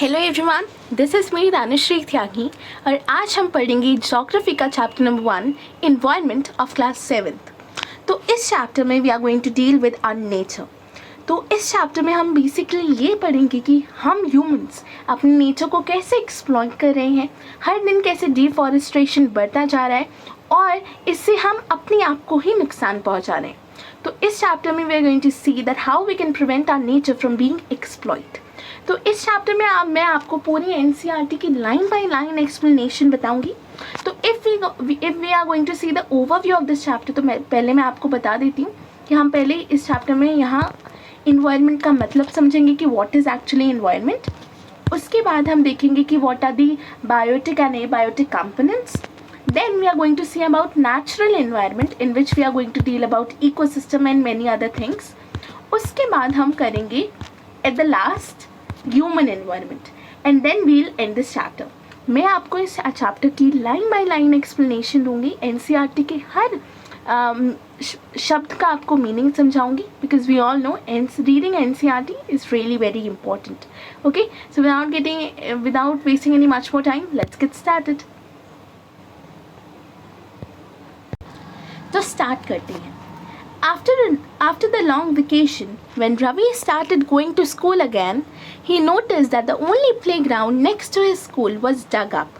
Hello everyone, this is me Danushri Tyagi और आज हम पढ़ेंगे ज्योग्राफी का chapter number 1 environment of class 7th। तो इस चैप्टर में we are going to deal with our nature. तो इस चैप्टर में हम बेसिकली ये पढ़ेंगे कि हम ह्यूमंस अपने नेचर को कैसे एक्सप्लॉइट कर रहे हैं, हर दिन कैसे डिफॉरेस्टेशन बढ़ता जा रहा है और इससे हम अपने आप को ही नुकसान पहुंचा रहे हैं। तो इस चैप्टर में we are going to see that how we can prevent our nature from being exploit. तो इस चैप्टर में मैं आपको पूरी एनसीईआरटी की लाइन बाय लाइन एक्सप्लेनेशन बताऊंगी। तो if we are going to see the overview of this chapter, तो मैं आपको बता देती हूँ कि हम पहले इस चैप्टर में यहाँ इन्वायरमेंट का मतलब समझेंगे कि व्हाट इज़ एक्चुअली इन्वायरमेंट। उसके बाद हम देखेंगे कि what are the biotic and abiotic components. Then we are going to see about natural environment in which we are going to deal about ecosystem and many other things. उसके बाद हम करेंगे at the last human environment and then we'll end this chapter. मैं आपको इस chapter की line by line explanation दूंगी, NCERT के हर शब्द का आपको meaning समझाऊंगी because we all know reading NCERT is really very important. Okay, so without wasting any much more time, let's get started. तो स्टार्ट करते हैं। After the long vacation, when Ravi started going to school again, he noticed that the only playground next to his school was dug up.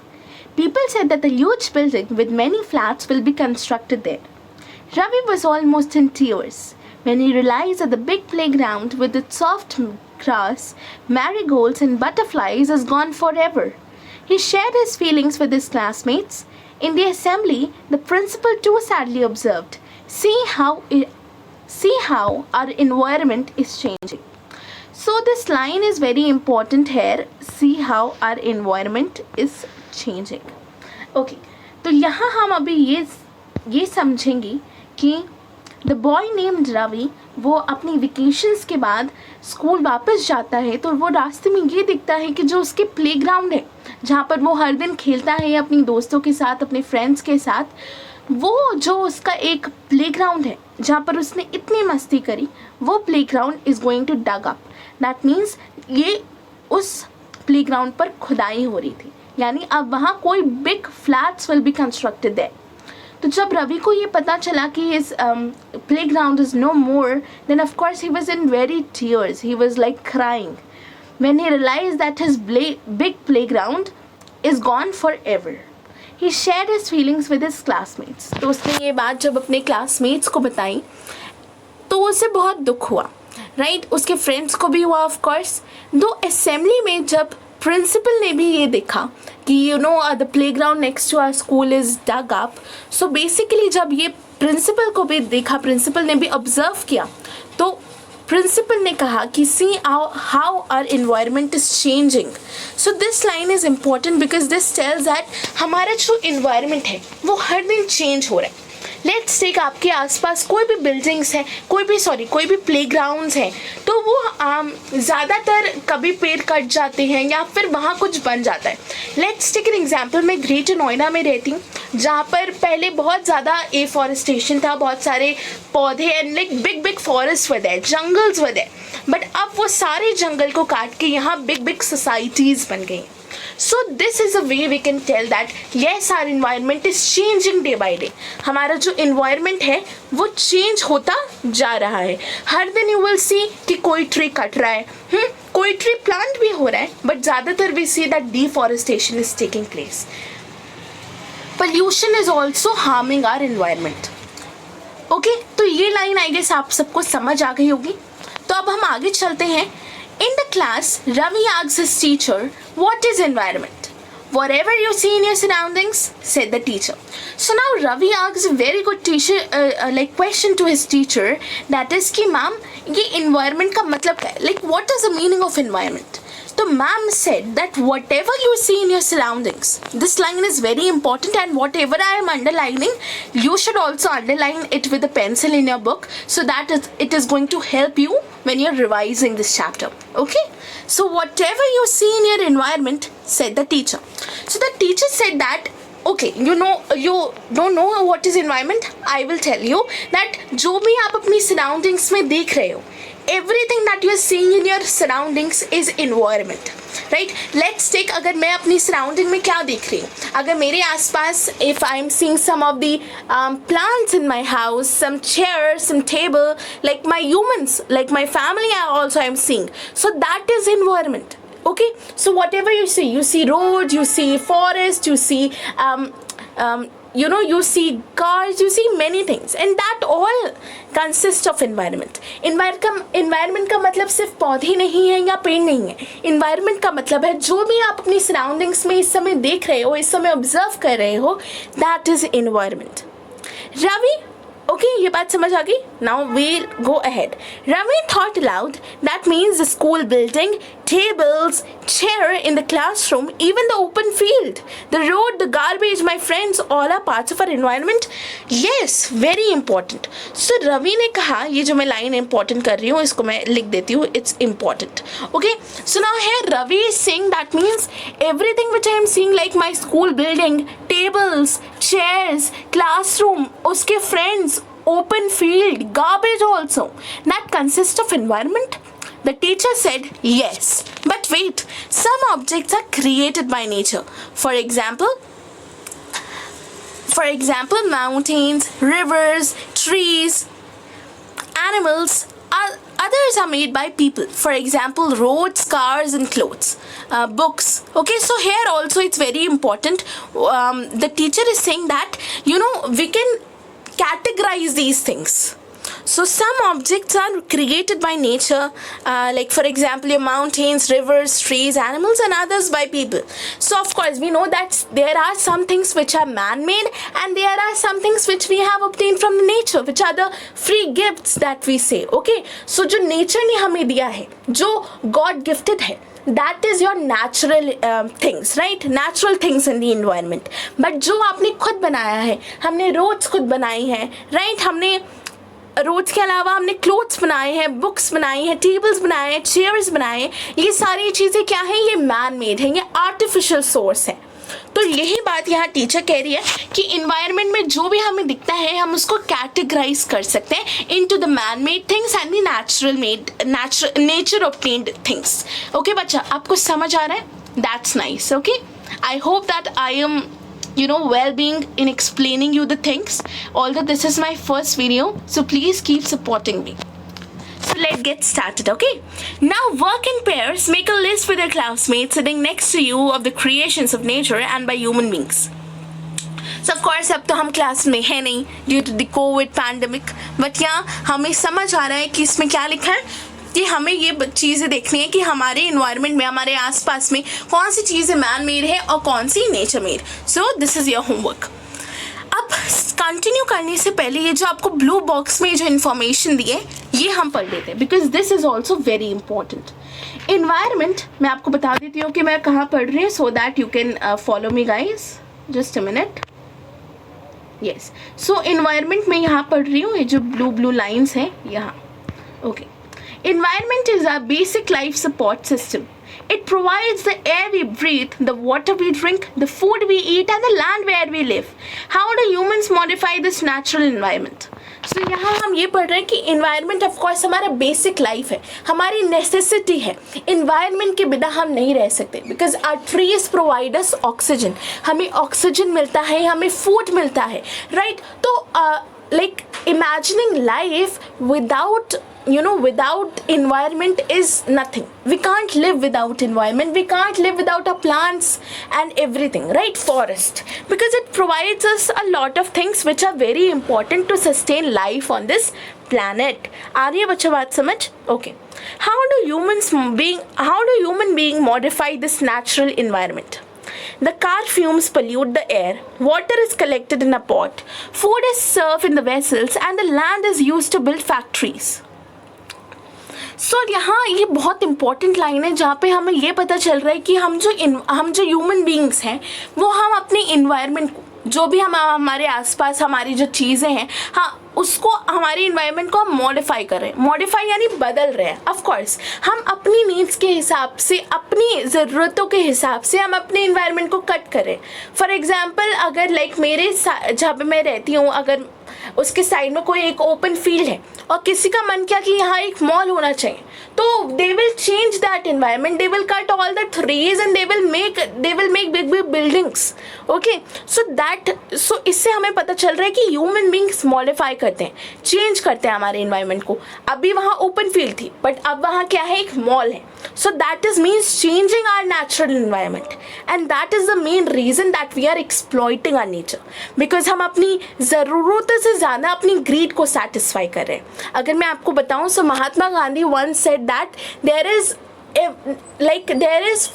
People said that a huge building with many flats will be constructed there. Ravi was almost in tears when he realized that the big playground with its soft grass, marigolds and butterflies is gone forever. He shared his feelings with his classmates. In the assembly, the principal too sadly observed, see how our environment is changing. So this line is very important here. See how our environment is changing. Okay, तो यहाँ हम अभी ये समझेंगे कि the boy named Ravi वो अपनी vacations के बाद स्कूल वापस जाता है तो वो रास्ते में ये दिखता है कि जो उसके प्लेग्राउंड है जहाँ पर वो हर दिन खेलता है अपनी दोस्तों के साथ, अपने फ्रेंड्स के साथ, वो जो उसका एक प्लेग्राउंड है जहाँ पर उसने इतनी मस्ती करी, वो playground is going to dug up. That means ये उस प्लेग्राउंड पर खुदाई हो रही थी, यानी अब वहाँ कोई big flats will be constructed there. तो जब रवि को ये पता चला कि his playground is no more, then of course he was in very tears, he was like crying when he realized that his big playground is gone forever. He shared his feelings with his classmates. तो उसने ये बात जब अपने classmates को बताई तो उसे बहुत दुख हुआ, right? उसके friends को भी हुआ of course. दो assembly में जब प्रिंसिपल ने भी ये देखा कि the playground next to our school is dug up. So basically जब ये प्रिंसिपल को भी देखा, प्रिंसिपल ने भी ऑब्जर्व किया, तो प्रिंसिपल ने कहा कि see how our environment is changing. So this line is important because this tells that हमारा जो इन्वायरमेंट है वो हर दिन चेंज हो रहा है। लेट्स टेक आपके आसपास कोई भी बिल्डिंग्स हैं, कोई भी प्लेग्राउंड्स हैं, तो वो ज़्यादातर कभी पेड़ कट जाते हैं या फिर वहाँ कुछ बन जाता है। लेट्स टेक एन एग्जांपल, मैं ग्रेटर नोएडा में रहती हूँ जहाँ पर पहले बहुत ज़्यादा एफॉरेस्टेशन था, बहुत सारे पौधे and like big forest were there, jungles were there, but अब वो सारे जंगल को काट के यहाँ बिग सोसाइटीज़ बन गई। So this is a way we can tell that yes, our environment is changing day by day. हमारा जो environment है वो change होता जा रहा है। हर दिन you will see कि कोई tree कट रहा है, कोई tree plant भी हो रहा है, but ज़्यादातर we see that deforestation is taking place. Pollution is also harming our environment. Okay, तो ये line I guess आप सबको समझ आ गई होगी। तो अब हम आगे चलते हैं। In the class, Ravi asks his teacher, "What is environment?" "Whatever you see in your surroundings," said the teacher. So now Ravi asks a very good question to his teacher, that is कि ma'am ये environment का मतलब क्या है? Like what is the meaning of environment? So ma'am said that whatever you see in your surroundings, this line is very important, and whatever I am underlining, you should also underline it with a pencil in your book so that it is going to help you when you're revising this chapter. Okay? So whatever you see in your environment, said the teacher. So the teacher said that, okay, you don't know what is environment? I will tell you that जो भी आप अपनी surroundings में देख रहे हो, everything that you are seeing in your surroundings is environment. Right. Let's take, अगर मैं अपनी सराउंडिंग में क्या देख रही हूँ, अगर मेरे आसपास if I am seeing some of the plants in my house, some chairs, some table, like my humans, like my family also I am seeing, so that is environment. Okay, so whatever you see road, you see forest, you see you see cars, you see many things, and that all consist of environment. environment का मतलब सिर्फ पौधे नहीं है या पेड़ नहीं है. environment का मतलब है जो भी आप अपनी सराउंडिंग्स में इस समय देख रहे हो, इस समय ऑब्जर्व कर रहे हो, that is environment. Ravi, okay, ये बात समझ आ गई. Now we'll go ahead. Ravi thought aloud. That means the school building, tables, chair in the classroom, even the open field, the road, the garbage, my friends, all are parts of our environment. Yes, very important. So Ravi ने कहा, ये जो मैं line important कर रही हूँ इसको मैं लिख देती हूँ. It's important. Okay. So now here Ravi is saying that means everything which I am seeing like my school building, tables, chairs, classroom, उसके friends, open field, garbage also, that consists of environment. The teacher said yes, but wait, some objects are created by nature. For example, mountains, rivers, trees, animals. Others are made by people. For example, roads, cars, and clothes, books. Okay, so here also it's very important. The teacher is saying that we can categorize these things. So some objects are created by nature, like for example your mountains, rivers, trees, animals, and others by people. So of course we know that there are some things which are man-made and there are some things which we have obtained from the nature, which are the free gifts that we say. Okay, so जो nature ने हमें दिया है, जो God gifted है, that is your natural things, right? Natural things in the environment. But जो आपने खुद बनाया है, हमने roads खुद बनाई हैं, right? हमने रोड्स के अलावा हमने क्लोथ्स बनाए हैं, बुक्स बनाई हैं, टेबल्स बनाए हैं, चेयर्स बनाए हैं. ये सारी चीज़ें क्या हैं? ये मैन मेड हैं, ये आर्टिफिशियल सोर्स है. तो यही बात यहाँ टीचर कह रही है कि इन्वायरमेंट में जो भी हमें दिखता है हम उसको कैटेगराइज कर सकते हैं into the man made things and the nature obtained things. Okay बच्चा, आपको समझ आ रहा है? That's nice. Okay, I hope that I am well-being in explaining you the things, although this is my first video, so please keep supporting me. So let's get started. Okay, now work in pairs. Make a list with your classmates sitting next to you of the creations of nature and by human beings. So of course अब तो हम class में है नहीं due to the COVID pandemic, but यहाँ हमें समझ आ रहा है कि इसमें क्या लिखा है, कि हमें ये चीज़ें देखनी है कि हमारे इन्वायरमेंट में, हमारे आसपास में कौन सी चीज़ें मैन मेड है और कौन सी nature made. So this is your homework. अब कंटिन्यू करने से पहले ये जो आपको ब्लू बॉक्स में जो इन्फॉर्मेशन दी है ये हम पढ़ लेते हैं, because this is also very important. Environment मैं आपको बता देती हूँ कि मैं कहाँ पढ़ रही हूँ, so that you can follow me guys. Just a minute. Yes, so environment में यहाँ पढ़ रही हूँ, ये जो ब्लू लाइन्स हैं यहाँ. Okay, environment is our basic life support system. It provides the air we breathe, the water we drink, the food we eat, and the land where we live. How do humans modify this natural environment? So यहाँ हम ये पढ़ रहे हैं कि environment of course हमारा basic life है, हमारी necessity है. environment के बिना हम नहीं रह सकते, because our trees provide us oxygen. हमें oxygen मिलता है, हमें food मिलता है, right? तो like imagining life without environment is nothing. We can't live without environment. We can't live without our plants and everything, right? Forest, because it provides us a lot of things which are very important to sustain life on this planet. आ रही है बच्चा बात समझ? Okay. How do human being modify this natural environment? The car fumes pollute the air, water is collected in a pot, food is served in the vessels, and the land is used to build factories. सो यहाँ ये बहुत important line है जहाँ पे हमें ये पता चल रहा है कि हम जो ह्यूमन बींग्स हैं वो हम अपने इन्वायरमेंट को, जो भी हम हमारे आसपास हमारी जो चीज़ें हैं, हाँ उसको, हमारे इन्वायरमेंट को हम मॉडिफाई कर रहे हैं. मॉडिफाई यानी बदल रहे हैं. ऑफ कोर्स हम अपनी नीड्स के हिसाब से, अपनी ज़रूरतों के हिसाब से हम अपने इन्वायरमेंट को कट करें. फॉर एग्जांपल अगर लाइक मेरे जहाँ पे मैं रहती हूँ, अगर उसके साइड में कोई एक ओपन फील्ड है और किसी का मन किया कि यहाँ एक मॉल होना चाहिए, तो they will change that environment, they will cut all the trees and they will make big big buildings. Okay, so इससे हमें पता चल रहा है कि ह्यूमन बींग्स मॉडिफाई करते हैं, चेंज करते हैं हमारे एनवायरमेंट को. अभी वहाँ ओपन फील्ड थी बट अब वहाँ क्या है, एक मॉल है. So that is means changing our natural environment and that is the main reason that we are exploiting our nature, because हम अपनी ज़रूरतों से ज़्यादा अपनी ग्रीड को सेटिस्फाई कर रहे हैं. अगर मैं आपको बताऊं, सो Mahatma Gandhi once said that there is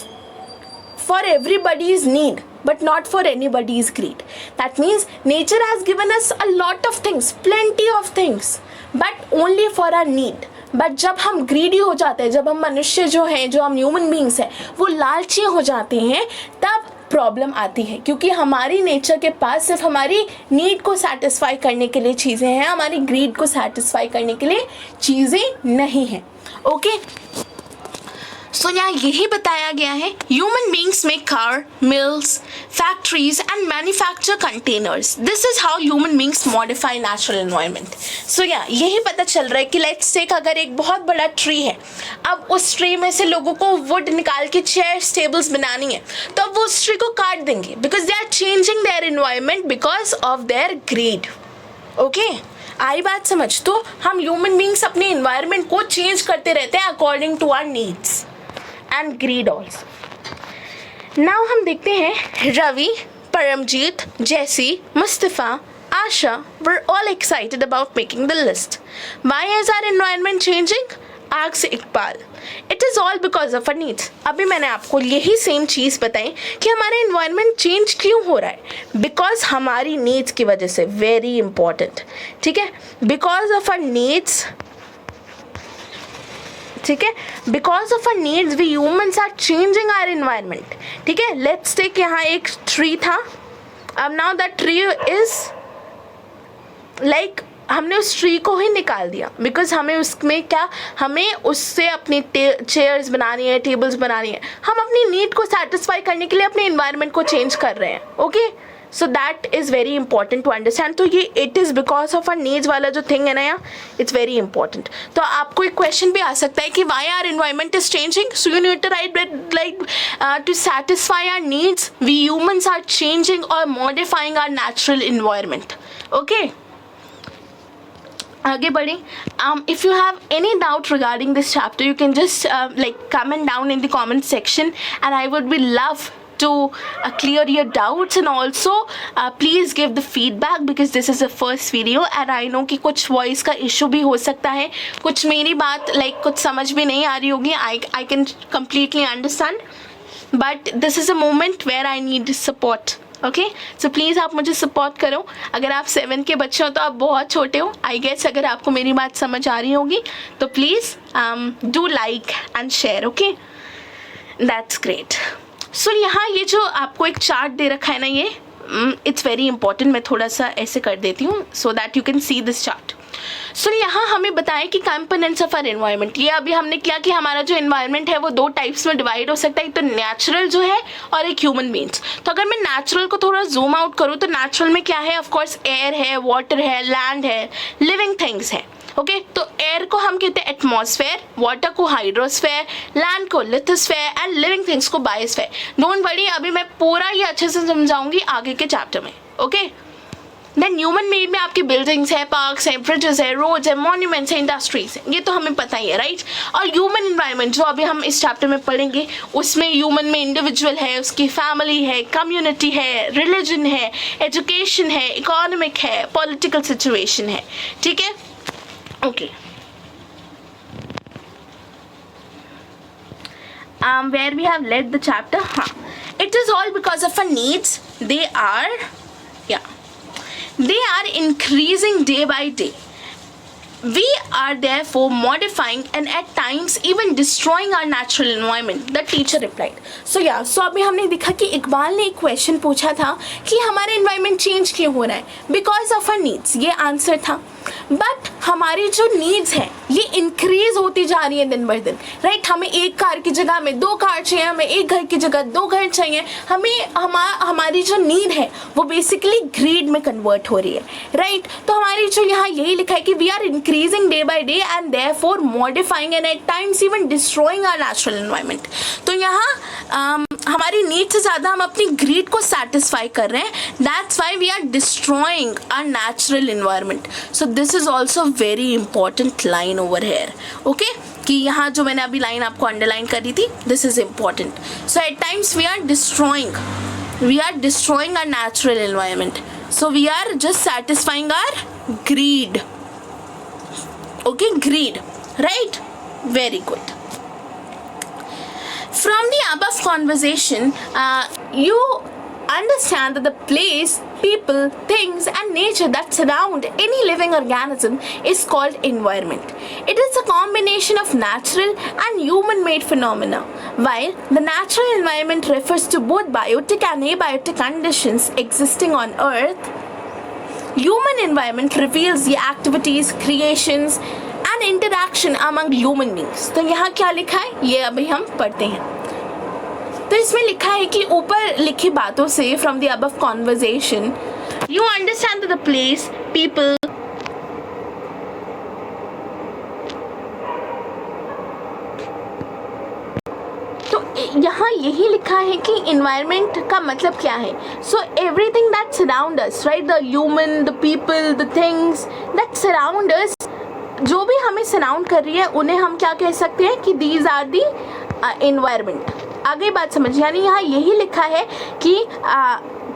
for everybody's need but not for anybody's greed. That means nature has given us a lot of things, plenty of things, but only for our need. But जब हम greedy हो जाते हैं, जब हम मनुष्य जो हैं, जो हम ह्यूमन बींग्स हैं, वो लालची हो जाते हैं, तब प्रॉब्लम आती है. क्योंकि हमारी नेचर के पास सिर्फ हमारी नीड को सेटिस्फाई करने के लिए चीज़ें हैं, हमारी ग्रीड को सेटिस्फाई करने के लिए चीज़ें नहीं हैं. ओके, सो यहाँ यही बताया गया है, human beings make car, mills, factories and manufacture containers. This is how human beings modify natural environment. So यही पता चल रहा है कि लेट्स से अगर एक बहुत बड़ा ट्री है, अब उस ट्री में से लोगों को वुड निकाल के चेयर्स टेबल्स बनानी है, तो अब वो उस ट्री को काट देंगे because they are changing their environment because of their greed. Okay, आई बात समझ. तो हम ह्यूमन बींग्स अपने एनवायरनमेंट को चेंज करते रहते हैं according to our needs and greed also. Now हम देखते हैं रवि, परमजीत, जैसी, मुस्तफ़ा, आशा were all excited about making the list. Why is our environment changing? Asks Iqbal. It is all because of our needs. अभी मैंने आपको यही सेम चीज़ बताई कि हमारा environment change क्यों हो रहा है, because हमारी needs की वजह से. Very important. ठीक है, because of our needs, ठीक है, because of our needs we humans are changing our environment. ठीक है, लेट्स टेक, यहाँ एक ट्री था, अब now that tree is like हमने उस ट्री को ही निकाल दिया बिकॉज हमें उसमें क्या, हमें उससे अपनी चेयर्स बनानी है, टेबल्स बनानी है. हम अपनी नीड को सेटिस्फाई करने के लिए अपने एनवायरनमेंट को चेंज कर रहे हैं. Okay, so that is very important to understand. तो ये it is because of our needs वाला जो थिंग है ना, यहाँ इट्स वेरी इंपॉर्टेंट. तो आपको एक क्वेश्चन भी आ सकता है कि why are environment is changing. So you need to write like to satisfy our needs we humans are changing और modifying our natural environment. Okay, आगे बढ़े. If you have any doubt regarding this chapter, you can just like comment down in the comment section and I would be love to clear your doubts and also please give the feedback because this is the first video and I know कि कुछ voice का issue भी हो सकता है, कुछ मेरी बात like कुछ समझ भी नहीं आ रही होगी. I can completely understand but this is a moment where I need support. Okay, so please आप मुझे सपोर्ट करो. अगर आप 7 के बच्चे हो तो आप बहुत छोटे हो. आई गेस अगर आपको मेरी बात समझ आ रही होगी तो please do like and share. Okay, that's great. So यहाँ ये जो आपको एक चार्ट दे रखा है ना, ये इट्स वेरी इंपॉर्टेंट. मैं थोड़ा सा ऐसे कर देती हूँ so that you can see this chart. So यहाँ हमें बताएं कि कंपोनेंट्स ऑफ आवर एनवायरनमेंट. ये अभी हमने किया कि हमारा जो एनवायरनमेंट है वो 2 टाइप्स में डिवाइड हो सकता है, एक तो नेचुरल जो है और एक ह्यूमन बींग्स. तो अगर मैं नेचुरल को थोड़ा जूम आउट करूँ तो नेचुरल में क्या है, ऑफकोर्स एयर है, वाटर है, लैंड है, लिविंग थिंग्स है. ओके, तो एयर को हम कहते हैं एटमॉस्फेयर, वाटर को हाइड्रोस्फेयर, लैंड को लिथोस्फेयर एंड लिविंग थिंग्स को बायोस्फेयर. डोंट वरी, अभी मैं पूरा ये अच्छे से समझाऊंगी आगे के चैप्टर में. ओके, देन ह्यूमन मेड में आपकी बिल्डिंग्स है, पार्क्स हैं, ब्रिजेस है, रोड्स है, मॉन्यूमेंट्स हैं, इंडस्ट्रीज हैं, ये तो हमें पता ही है, राइट. और ह्यूमन एनवायरनमेंट जो अभी हम इस चैप्टर में पढ़ेंगे उसमें ह्यूमन में इंडिविजुअल है, उसकी फैमिली है, कम्युनिटी है, रिलीजन है, एजुकेशन है, इकोनॉमिक है, पॉलिटिकल सिचुएशन है. ठीक है, okay. Where we have led the chapter, it is all because of our needs. They are increasing day by day. we are therefore modifying and at times even destroying our natural environment, the teacher replied. So अभी हमने देखा कि इकबाल ने एक question पूछा था कि हमारा एनवायरनमेंट चेंज क्यों हो रहा है, बिकॉज ऑफ आवर नीड्स, ये आंसर था. बट हमारी जो नीड्स हैं ये इंक्रीज होती जा रही है दिन ब दिन, राइट. हमें एक कार की जगह हमें 2 कार चाहिए, हमें एक घर की जगह 2 घर चाहिए. हमारी जो नीड है वो बेसिकली ग्रीड में कन्वर्ट हो रही है, राइट. तो हमारी जो यहाँ यही लिखा है कि we are increasing day by day and therefore modifying and at times even destroying our natural environment. तो यहाँ हमारी नीड से ज़्यादा हम अपनी ग्रीड को सेटिस्फाई कर रहे हैं. That's why we are destroying our natural environment. So this is also very important line over here. Okay, कि यहाँ जो मैंने अभी लाइन आपको अंडरलाइन करी थी, this is important. So at times we are destroying our natural environment. So we are just satisfying our greed. Okay, greed, right. Very good. From the above conversation, you understand that the place, people, things and nature that surround any living organism is called environment. It is a combination of natural and human-made phenomena. While the natural environment refers to both biotic and abiotic conditions existing on Earth, human environment reveals the activities, creations and interaction among human beings. तो यहाँ क्या लिखा है ये अभी हम पढ़ते हैं. तो इसमें लिखा है कि ऊपर लिखी बातों से from the above conversation you understand that the place, people, तो यहाँ यही लिखा है कि environment का मतलब क्या है. So everything that surround us, right, the human, the people, the things that surround us, जो भी हमें सराउंड कर रही है उन्हें हम क्या कह सकते हैं कि दीज आर दी एनवायरनमेंट. आगे बात समझ, यानी यहाँ यही लिखा है कि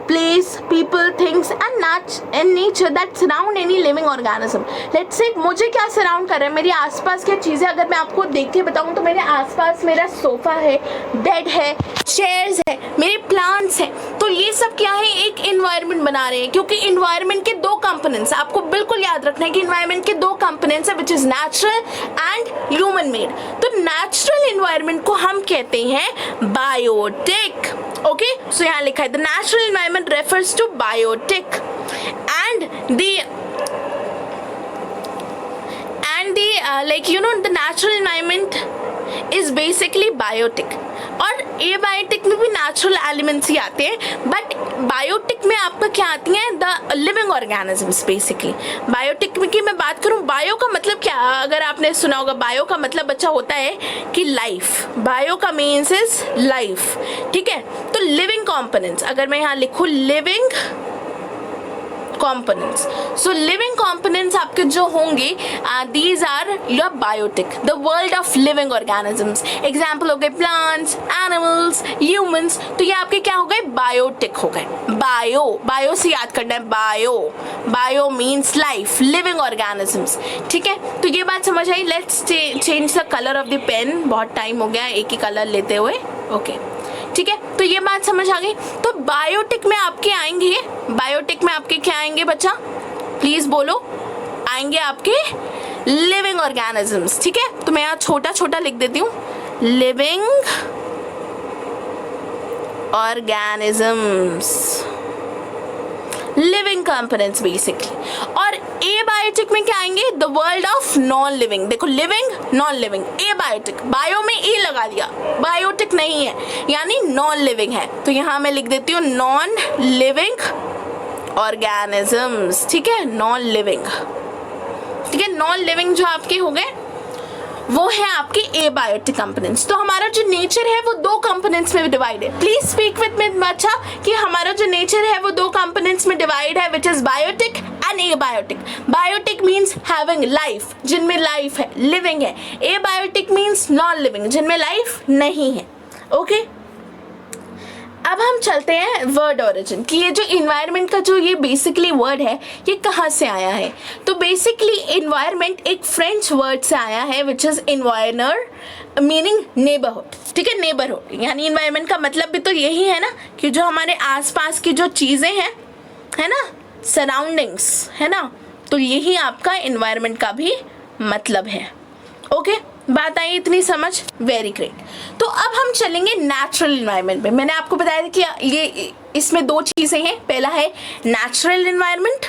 place, people, things and nature that surround any living organism. Let's say मुझे क्या सराउंड कर रहा है, मेरे आसपास क्या चीज़ें अगर मैं आपको देख के बताऊँ तो मेरे आसपास मेरा सोफ़ा है, बेड है, चेयर्स है, मेरे प्लांट्स हैं. तो ये सब क्या है, एक इन्वायरमेंट बना रहे हैं. क्योंकि इन्वायरमेंट के 2 कंपोनेंट्स, आपको बिल्कुल याद रखना है कि इन्वायरमेंट के 2 कंपोनेंट्स है, which is natural and human made. तो नेचुरल इन्वायरमेंट को हम कहते हैं बायोटिक. ओके, सो यहाँ लिखा है the natural environment refers to biotic and the like you know the natural environment is basically biotic. और एबायोटिक में भी नेचुरल एलिमेंट्स ही आते हैं, बट बायोटिक में आपका क्या आती हैं, the living organisms. Basically biotic में की मैं बात करूं, बायो का मतलब क्या, अगर आपने सुना होगा बायो का मतलब बच्चा होता है कि लाइफ. बायो का मीन्स इज लाइफ, ठीक है. तो लिविंग कंपोनेंट्स, अगर मैं यहाँ लिखूँ living components. So living components आपके जो होंगे these are your biotic, the world of living organisms. Example हो गए plants, animals, humans. तो ये आपके क्या हो गए, biotic हो गए. bio से याद करना है, bio means life, living organisms. ठीक है, तो ये बात समझ आई. Let's change the color of the pen. बहुत टाइम हो गया एक ही कलर लेते हुए. ओके, ठीक है, तो ये बात समझ आ गई. तो बायोटिक में आपके आएंगे, बायोटिक में आपके क्या आएंगे बच्चा, प्लीज बोलो. आएंगे आपके लिविंग ऑर्गेनिजम्स. ठीक है, तो मैं यहाँ छोटा छोटा लिख देती हूँ, living organisms, living components basically. और एबायोटिक में क्या आएंगे, the world of non living. देखो living non living, abiotic, bio में ए लगा दिया, बायोटिक नहीं है यानी नॉन लिविंग है. तो यहाँ मैं लिख देती हूँ नॉन लिविंग ऑर्गेनिजम्स. ठीक है, नॉन लिविंग. ठीक है, नॉन लिविंग जो आपके हो गए वो है आपके एबायोटिक कंपोनेंट्स. तो हमारा जो नेचर है वो 2 कंपोनेंट्स में डिवाइड है. प्लीज स्पीक विद मी बच्चा कि हमारा जो नेचर है वो 2 कंपोनेंट्स में डिवाइड है, which is biotic and abiotic. Biotic means having life, जिनमें लाइफ है, लिविंग है. एबायोटिक मीन्स नॉन लिविंग, जिनमें लाइफ नहीं है. ओके, अब हम चलते हैं वर्ड ओरिजिन कि ये जो इन्वायरमेंट का जो ये बेसिकली वर्ड है ये कहाँ से आया है. तो बेसिकली इन्वायरमेंट एक फ्रेंच वर्ड से आया है विच इज़ इन्वायरनर मीनिंग नेबरहुड. ठीक है, नेबरहुड यानी इन्वायरमेंट का मतलब भी तो यही है ना कि जो हमारे आसपास की जो चीज़ें हैं, है ना, सराउंडिंग्स, है ना, तो यही आपका इन्वायरमेंट का भी मतलब है। ओके, बात आई इतनी समझ? Very great. तो अब हम चलेंगे नेचुरल इन्वायरमेंट में। मैंने आपको बताया था कि ये इसमें दो चीज़ें हैं। पहला है नेचुरल इन्वायरमेंट,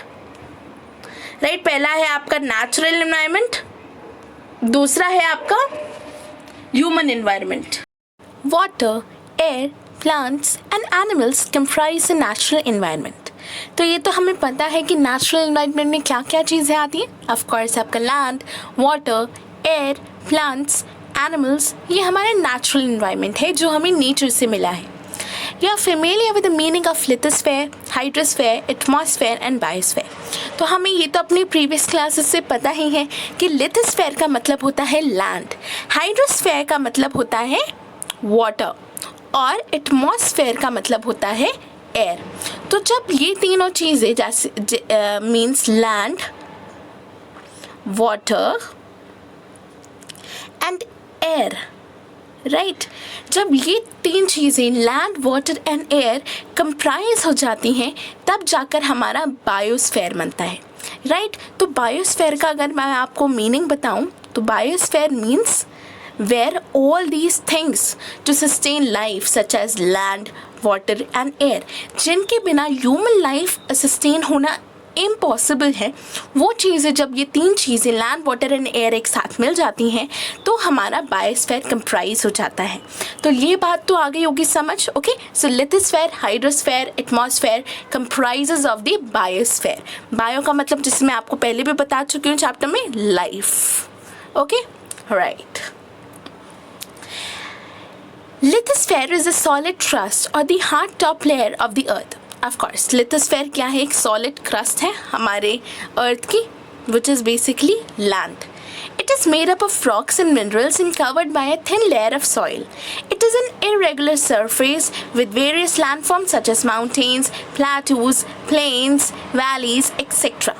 राइट, पहला है आपका नेचुरल इन्वायरमेंट, दूसरा है आपका human environment. Water, air, plants and animals comprise the natural environment. तो ये तो हमें पता है कि नेचुरल इन्वायरमेंट में क्या क्या चीज़ें आती हैं। ऑफ कोर्स आपका land, water, air, plants, animals, ये हमारा नेचुरल इन्वायरमेंट है जो हमें नेचर से मिला है। You are familiar with the meaning of lithosphere, hydrosphere, atmosphere and biosphere. तो हमें ये तो अपनी प्रीवियस क्लासेस से पता ही है कि लिथोस्फेयर का मतलब होता है लैंड, हाइड्रोस्फेयर का मतलब होता है वाटर और एटमॉस्फेयर का मतलब होता है एयर। तो जब ये तीनों चीज़ें जैसे means land, water and air, right, जब ये तीन चीज़ें land, water and air comprise हो जाती हैं तब जाकर हमारा बायोस्फेयर बनता है, राइट। तो बायोस्फेयर का अगर मैं आपको मीनिंग बताऊं तो biosphere means where all these things to sustain life such as land, water and air, जिनके बिना ह्यूमन लाइफ सस्टेन होना इम्पॉसिबल है, वो चीज़ें जब ये तीन चीज़ें लैंड, वाटर एंड एयर एक साथ मिल जाती हैं तो हमारा बायोस्फेयर कंप्राइज हो जाता है। तो ये बात तो आ गई होगी समझ। Okay, so lithosphere, hydrosphere, atmosphere comprises of the biosphere. Bio का मतलब जिसमें मैं आपको पहले भी बता चुकी हूँ चैप्टर में, life. Okay, right. Lithosphere is a solid crust or the hard top layer of the earth. Of course, lithosphere क्या है? एक solid crust है हमारे earth की, which is basically land. It is made up of rocks and minerals and covered by a thin layer of soil. It is an irregular surface with various landforms such as mountains, plateaus, plains, valleys, etc.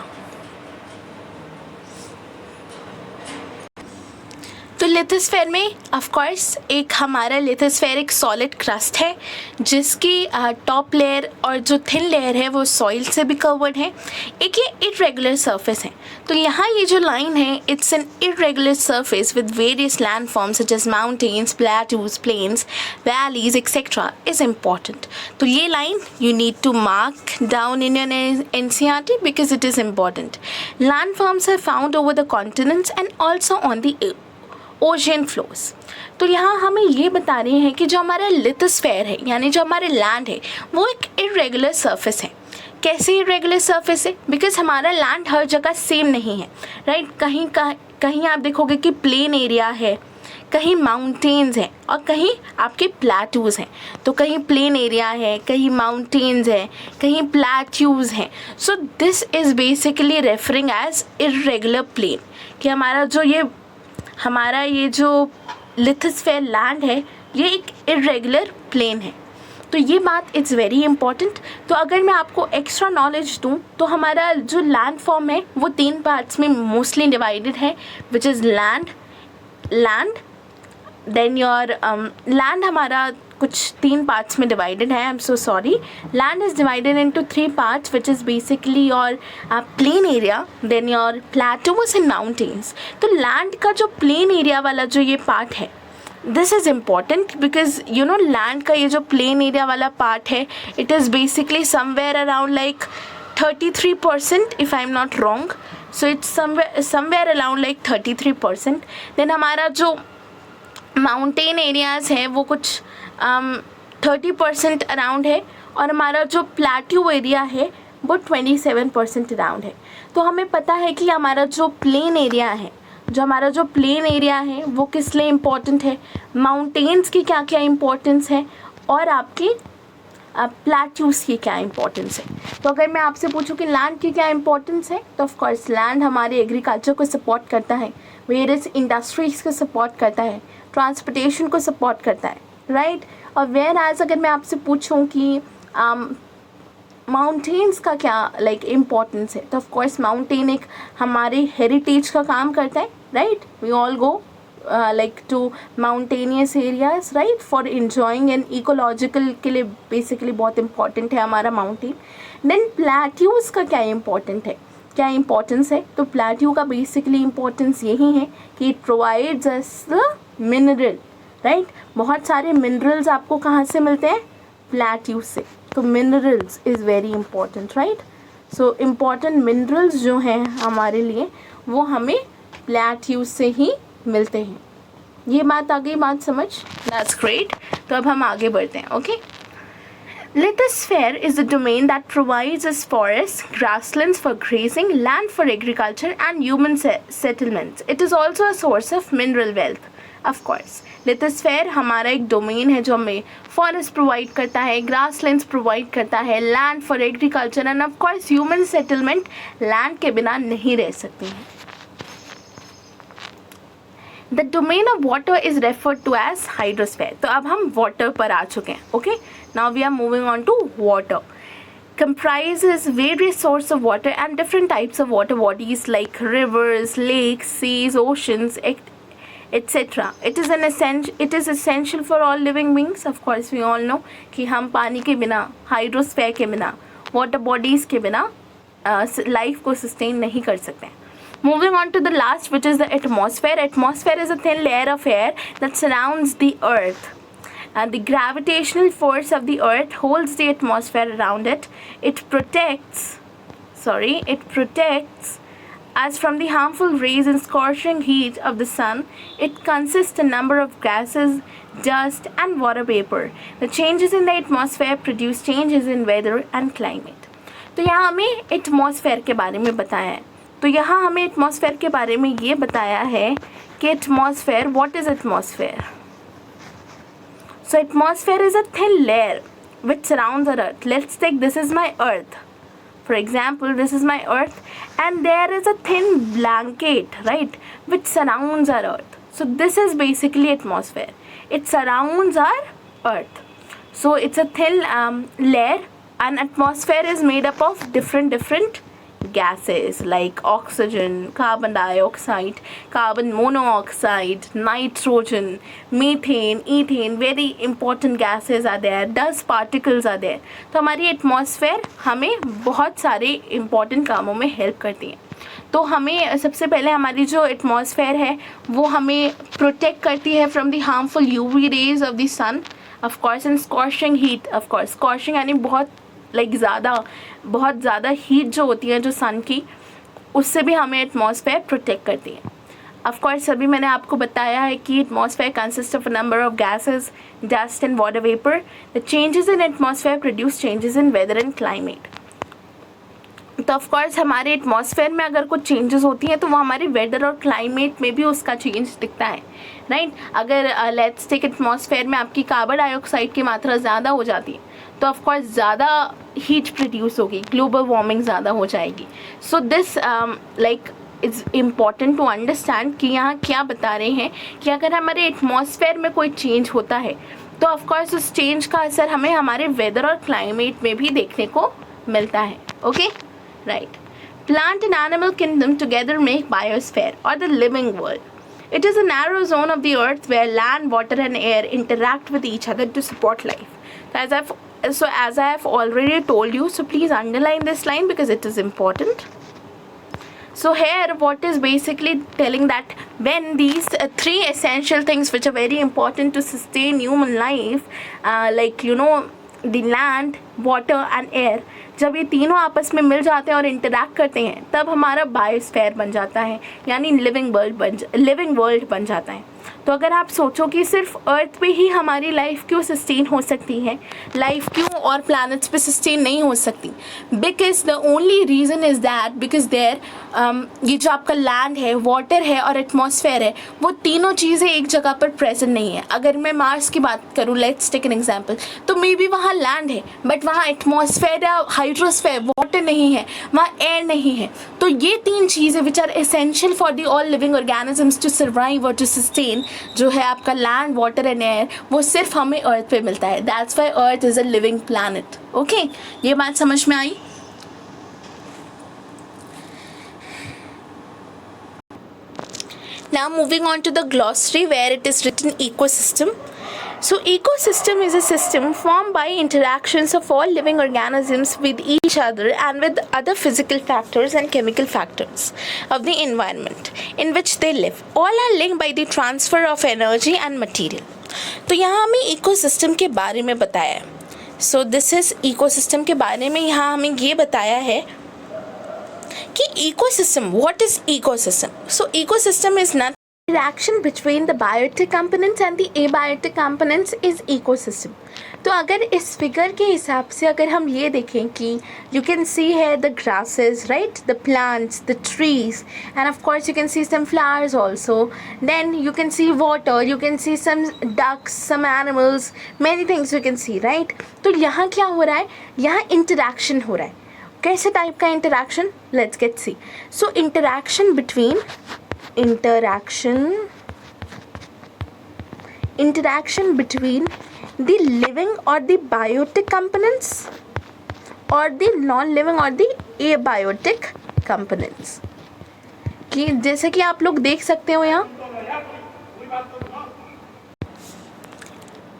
तो lithosphere में of course एक हमारा lithosphere एक solid crust है जिसकी top layer और जो thin layer है वो सॉइल से भी कवर्ड है। एक ये इरेगुलर सरफेस है। तो यहाँ ये जो लाइन है, it's an irregular surface with various land forms such as mountains, plateaus, plains, valleys etcetera is important. तो ये line you need to mark down in your NCERT because it is important. Land forms are found over the continents and also on the ocean floors. तो यहाँ हमें ये बता रहे हैं कि जो हमारा लिथोस्फेयर है यानी जो हमारे लैंड है वो एक इरेगुलर सरफेस है। कैसे इरेगुलर सरफेस है? बिकॉज हमारा लैंड हर जगह सेम नहीं है, राइट। कहीं आप देखोगे कि प्लेन एरिया है, कहीं माउंटेन्स हैं और कहीं आपके प्लेटूज़ हैं। तो कहीं प्लेन एरिया है, कहीं माउंटेन्स है, कहीं प्लेट्यूज़ हैं। So this is basically referring as irregular plain कि हमारा ये जो लिथोस्फेयर लैंड है ये एक इरेगुलर प्लेन है। तो ये बात इट्स वेरी इंपॉर्टेंट। तो अगर मैं आपको एक्स्ट्रा नॉलेज दूँ तो हमारा जो लैंड फॉर्म है वो 3 पार्ट्स में मोस्टली डिवाइडेड है, which is land then your land हमारा कुछ 3 पार्ट्स में डिवाइडेड है। I am so sorry. Land is divided into 3 parts which is basically your plain area, then your plateaus and mountains. तो land का जो plain area वाला जो ये पार्ट है this is important because you know land का ये जो प्लेन एरिया वाला पार्ट है it is basically somewhere around like 33% if I am not wrong. So it's somewhere around like 33%। Then हमारा जो माउंटेन एरियाज़ हैं वो कुछ 30% अराउंड है और हमारा जो प्लेट्यू एरिया है वो 27% अराउंड है। तो हमें पता है कि हमारा जो प्लेन एरिया है वो किस लिए इम्पोर्टेंट है, माउंटेन्स की क्या क्या इम्पोर्टेंस है और आपकी प्लेट्यूज़ की क्या इम्पोर्टेंस है। तो अगर मैं आपसे पूछूं कि लैंड की क्या इम्पोर्टेंस है तो ऑफ कोर्स लैंड हमारे एग्रीकल्चर को सपोर्ट करता है, वेरियस इंडस्ट्रीज़ को सपोर्ट करता है, ट्रांसपोर्टेशन को सपोर्ट करता है, राइट। और वेयर एज अगर मैं आपसे पूछूं कि माउंटेन्स का क्या लाइक इम्पोर्टेंस है तो ऑफ कोर्स माउंटेन एक हमारे हेरिटेज का काम करता है, right. We all go like to mountainous areas, right, for enjoying and ecological के लिए बेसिकली बहुत इंपॉर्टेंट है हमारा माउंटेन। देन प्लेट्यूज़ का क्या इम्पोर्टेंट है क्या इंपॉर्टेंस है? तो प्लेट्यू का बेसिकली इंपॉर्टेंस यही है कि it provides us the mineral, right? बहुत सारे मिनरल्स आपको कहाँ से मिलते हैं? प्लेट्यू से. तो minerals is very important, right? So important minerals जो हैं हमारे लिए वो हमें प्लेट्यू से ही मिलते हैं. ये बात आ गई, बात समझ? That's great. तो अब हम आगे बढ़ते हैं. Okay. Lithosphere is a domain that provides us forests, grasslands for grazing, land for agriculture, and human settlements. It is also a source of mineral wealth. Of course, lithosphere हमारा एक domain है जो हमें फॉरेस्ट प्रोवाइड करता है, grasslands provide करता है, land for agriculture and of course human settlement. Land के बिना नहीं रह सकते हैं. The domain of water is referred to as hydrosphere. तो अब हम वाटर पर आ चुके हैं. Okay, now we are moving on to water. Comprises various sources of water and different types of water bodies like rivers, lakes, seas, oceans, etc. It is essential for all living beings. Of course, we all know कि हम पानी के बिना, hydrosphere के बिना, water bodies के बिना life को सस्टेन नहीं कर सकते हैं. Moving on to the last, which is the atmosphere. Atmosphere is a thin layer of air that surrounds the earth. And the gravitational force of the earth holds the atmosphere around it. It protects us from the harmful rays and scorching heat of the sun. It consists a number of gases, dust and water vapor. The changes in the atmosphere produce changes in weather and climate. तो यहाँ हमें atmosphere के बारे में बताया है. तो यहाँ हमें एटमॉस्फेयर के बारे में ये बताया है कि atmosphere, what is atmosphere? So atmosphere is a thin layer which surrounds our earth. Let's take this is my earth. For example, this is my earth and there is a thin blanket, right, which surrounds our earth. So this is basically atmosphere. It surrounds our earth. So it's a thin layer and atmosphere is made up of different gases like oxygen, carbon dioxide, carbon monoxide, nitrogen, methane, ethane. Very important gases are there. Dust particles are there. तो हमारी atmosphere हमें बहुत सारे important कामों में help करती है. तो हमें सबसे पहले हमारी जो एटमॉस्फेयर है वो हमें प्रोटेक्ट करती है from the harmful UV rays of the sun, of course, and scorching heat. Of course scorching यानी बहुत ज़्यादा हीट जो होती है जो सन की, उससे भी हमें एटमॉस्फेयर प्रोटेक्ट करती है. ऑफ कोर्स अभी मैंने आपको बताया है कि atmosphere consist of a number of gases, dust and water vapour. The changes in atmosphere produce changes in weather and climate. तो ऑफ कोर्स हमारे एटमॉस्फेयर में अगर कुछ चेंजेस होती हैं तो वो हमारे वेदर और क्लाइमेट में भी उसका चेंज दिखता है, राइट? अगर लेट्स टेक एटमॉस्फेयर में आपकी कार्बन डाइऑक्साइड की मात्रा ज़्यादा हो जाती है तो ऑफ कोर्स ज़्यादा हीट प्रोड्यूस होगी, ग्लोबल वार्मिंग ज़्यादा हो जाएगी. So this like it's important to understand कि यहाँ क्या बता रहे हैं कि अगर हमारे एटमॉस्फेयर में कोई चेंज होता है तो ऑफ कोर्स उस चेंज का असर हमें हमारे वेदर और क्लाइमेट में भी देखने को मिलता है. Okay, right. Plant and animal kingdom together make biosphere or the living world. It is a narrow zone of the earth where land, water and air interact with each other to support life. So as I have already told you, so please underline this line because it is important. So here what is basically telling that when these three essential things which are very important to sustain human life, like you know the land, water and air, जब ये तीनों आपस में मिल जाते हैं और interact करते हैं तब हमारा बायोस्फीयर बन जाता है, यानी लिविंग वर्ल्ड बन जाता है. तो अगर आप सोचो कि सिर्फ अर्थ पे ही हमारी लाइफ क्यों सस्टेन हो सकती है, लाइफ क्यों और प्लैनेट्स पे सस्टेन नहीं हो सकती, because the only reason is that because there ये जो आपका लैंड है, वाटर है और एटमॉस्फेयर है, वो तीनों चीज़ें एक जगह पर प्रेजेंट नहीं है. अगर मैं मार्स की बात करूँ, लेट्स टेक एन एग्जाम्पल, तो मे बी वहाँ लैंड है बट वहाँ एटमॉस्फेयर या हाइड्रोस्फेयर, वाटर नहीं है, वहाँ एयर नहीं है. तो ये तीन चीज़ें which are essential for the all living organisms to survive और टू सस्टेन, जो है आपका लैंड, वाटर एंड एयर, वो सिर्फ हमें अर्थ पे मिलता है. That's why earth is a living planet. Okay, ये बात समझ में आई? Now moving on to the glossary where it is written ecosystem. So ecosystem is a system formed by interactions of all living organisms with each other and with other physical factors and chemical factors of the environment in which they live. All are linked by the transfer of energy and material. तो यहाँ हमें ecosystem के बारे में बताया है. So this is ecosystem के बारे में यहाँ हमें ये बताया है कि ecosystem, what is ecosystem? So ecosystem is not interaction between the biotic components and the abiotic components is ecosystem. तो अगर इस फिगर के हिसाब से अगर हम ये देखें कि you can see here the grasses, right, the plants, the trees, and of course you can see some flowers also, then you can see water, you can see some ducks, some animals, many things you can see, right. तो यहाँ क्या हो रहा है, यहाँ interaction हो रहा है. कैसे टाइप का interaction, let's get see. So interaction between the living और द बायोटिक कंपोनेंट्स और द नॉन लिविंग और द एबायोटिक कंपोनेंट्स. कि जैसे कि आप लोग देख सकते हो यहाँ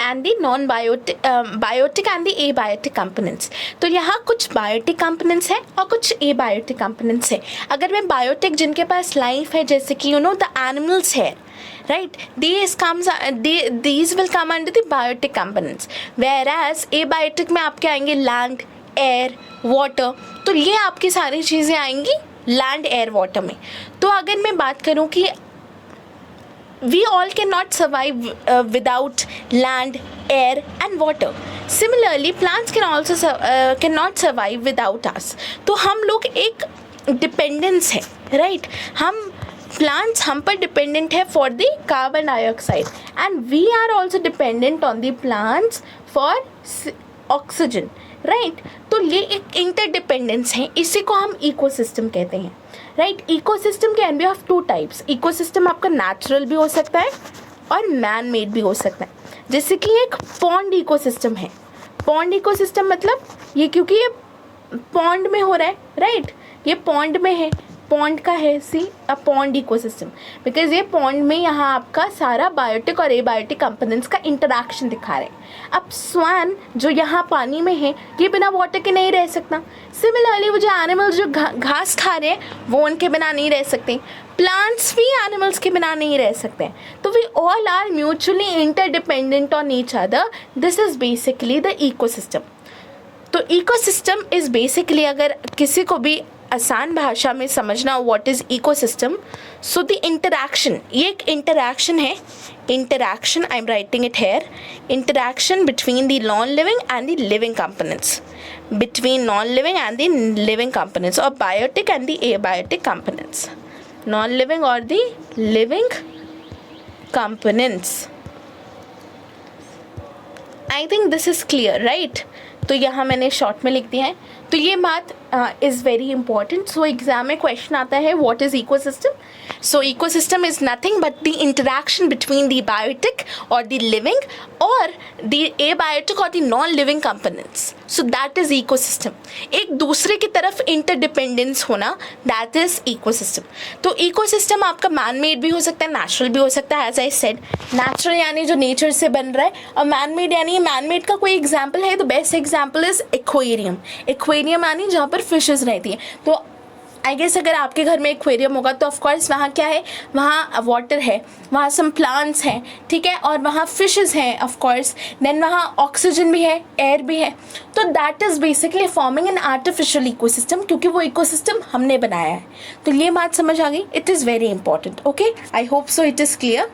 and the non-biotic biotic and the abiotic components. तो यहाँ कुछ biotic components है और कुछ abiotic components है. अगर मैं biotic जिनके पास life है, जैसे कि the animals है, right, these will come under the biotic components, whereas abiotic में आपके आएंगे land, air, water. तो ये आपकी सारी चीज़ें आएंगी land, air, water में. तो अगर मैं बात करूँ कि we all cannot survive without land, air and water. Similarly, plants can also cannot survive without us. तो हम लोग एक dependence है, right? Plants हम पर dependent है for the carbon dioxide and we are also dependent on the plants for oxygen, right? तो ये एक interdependence है, इसी को हम ecosystem कहते हैं. Right. Ecosystem can be of two types. Ecosystem आपका नेचुरल भी हो सकता है और मैन मेड भी हो सकता है. जैसे कि एक पॉन्ड इकोसिस्टम है. पॉन्ड इकोसिस्टम मतलब ये क्योंकि ये पॉन्ड में हो रहा है, राइट, ये पॉन्ड में है, पॉन्ड का है अ पॉन्ड इकोसिस्टम बिकॉज ये पॉन्ड में यहाँ आपका सारा बायोटिक और एबायोटिक कंपोनेंट्स का इंटरैक्शन दिखा रहे हैं. अब स्वान जो यहाँ पानी में है ये बिना वाटर के नहीं रह सकता. सिमिलरली वो जो एनिमल्स जो घास खा रहे हैं वो उनके बिना नहीं रह सकते. प्लांट्स भी एनिमल्स के बिना नहीं रह सकते. तो we all are mutually interdependent on each other. This is basically the ecosystem. तो इकोसिस्टम इज़ बेसिकली, अगर किसी को भी आसान भाषा में समझना what is ecosystem, so the interaction, ये एक इंटरैक्शन है. Interaction, I am writing it here, interaction between the non living and the living components, between non-living and the living components, or biotic and the abiotic components, non-living or the living components. I think this is clear, right? तो यहाँ मैंने short में लिख दिया है. तो ये बात is very important. So exam में क्वेश्चन आता है what is ecosystem. So ecosystem is nothing but the interaction between the biotic और द लिविंग और द एबायोटिक और the non living components. So that is ecosystem. एक दूसरे की तरफ इंटरडिपेंडेंस होना, दैट इज़ इकोसिस्टम. तो इकोसिस्टम आपका मैन मेड भी हो सकता है, नेचुरल भी हो सकता है. एज आई सेड, नेचुरल यानी जो नेचर से बन रहा है, और मैन मेड यानी मैन मेड का कोई एग्जाम्पल है. The best example is aquarium. Aquarium यानी जहाँ पर फिशेस रहती हैं. तो आई गेस अगर आपके घर में एक्वेरियम होगा तो ऑफकोर्स वहाँ क्या है, वहाँ वाटर है, वहाँ सम प्लांट्स हैं, ठीक है, और वहाँ फिशेस हैं ऑफकोर्स. देन वहाँ ऑक्सीजन भी है, एयर भी है. तो that is basically forming an artificial ecosystem, क्योंकि वो इकोसिस्टम हमने बनाया है. तो ये बात समझ आ गई. It is very important. Okay, I hope so it is clear.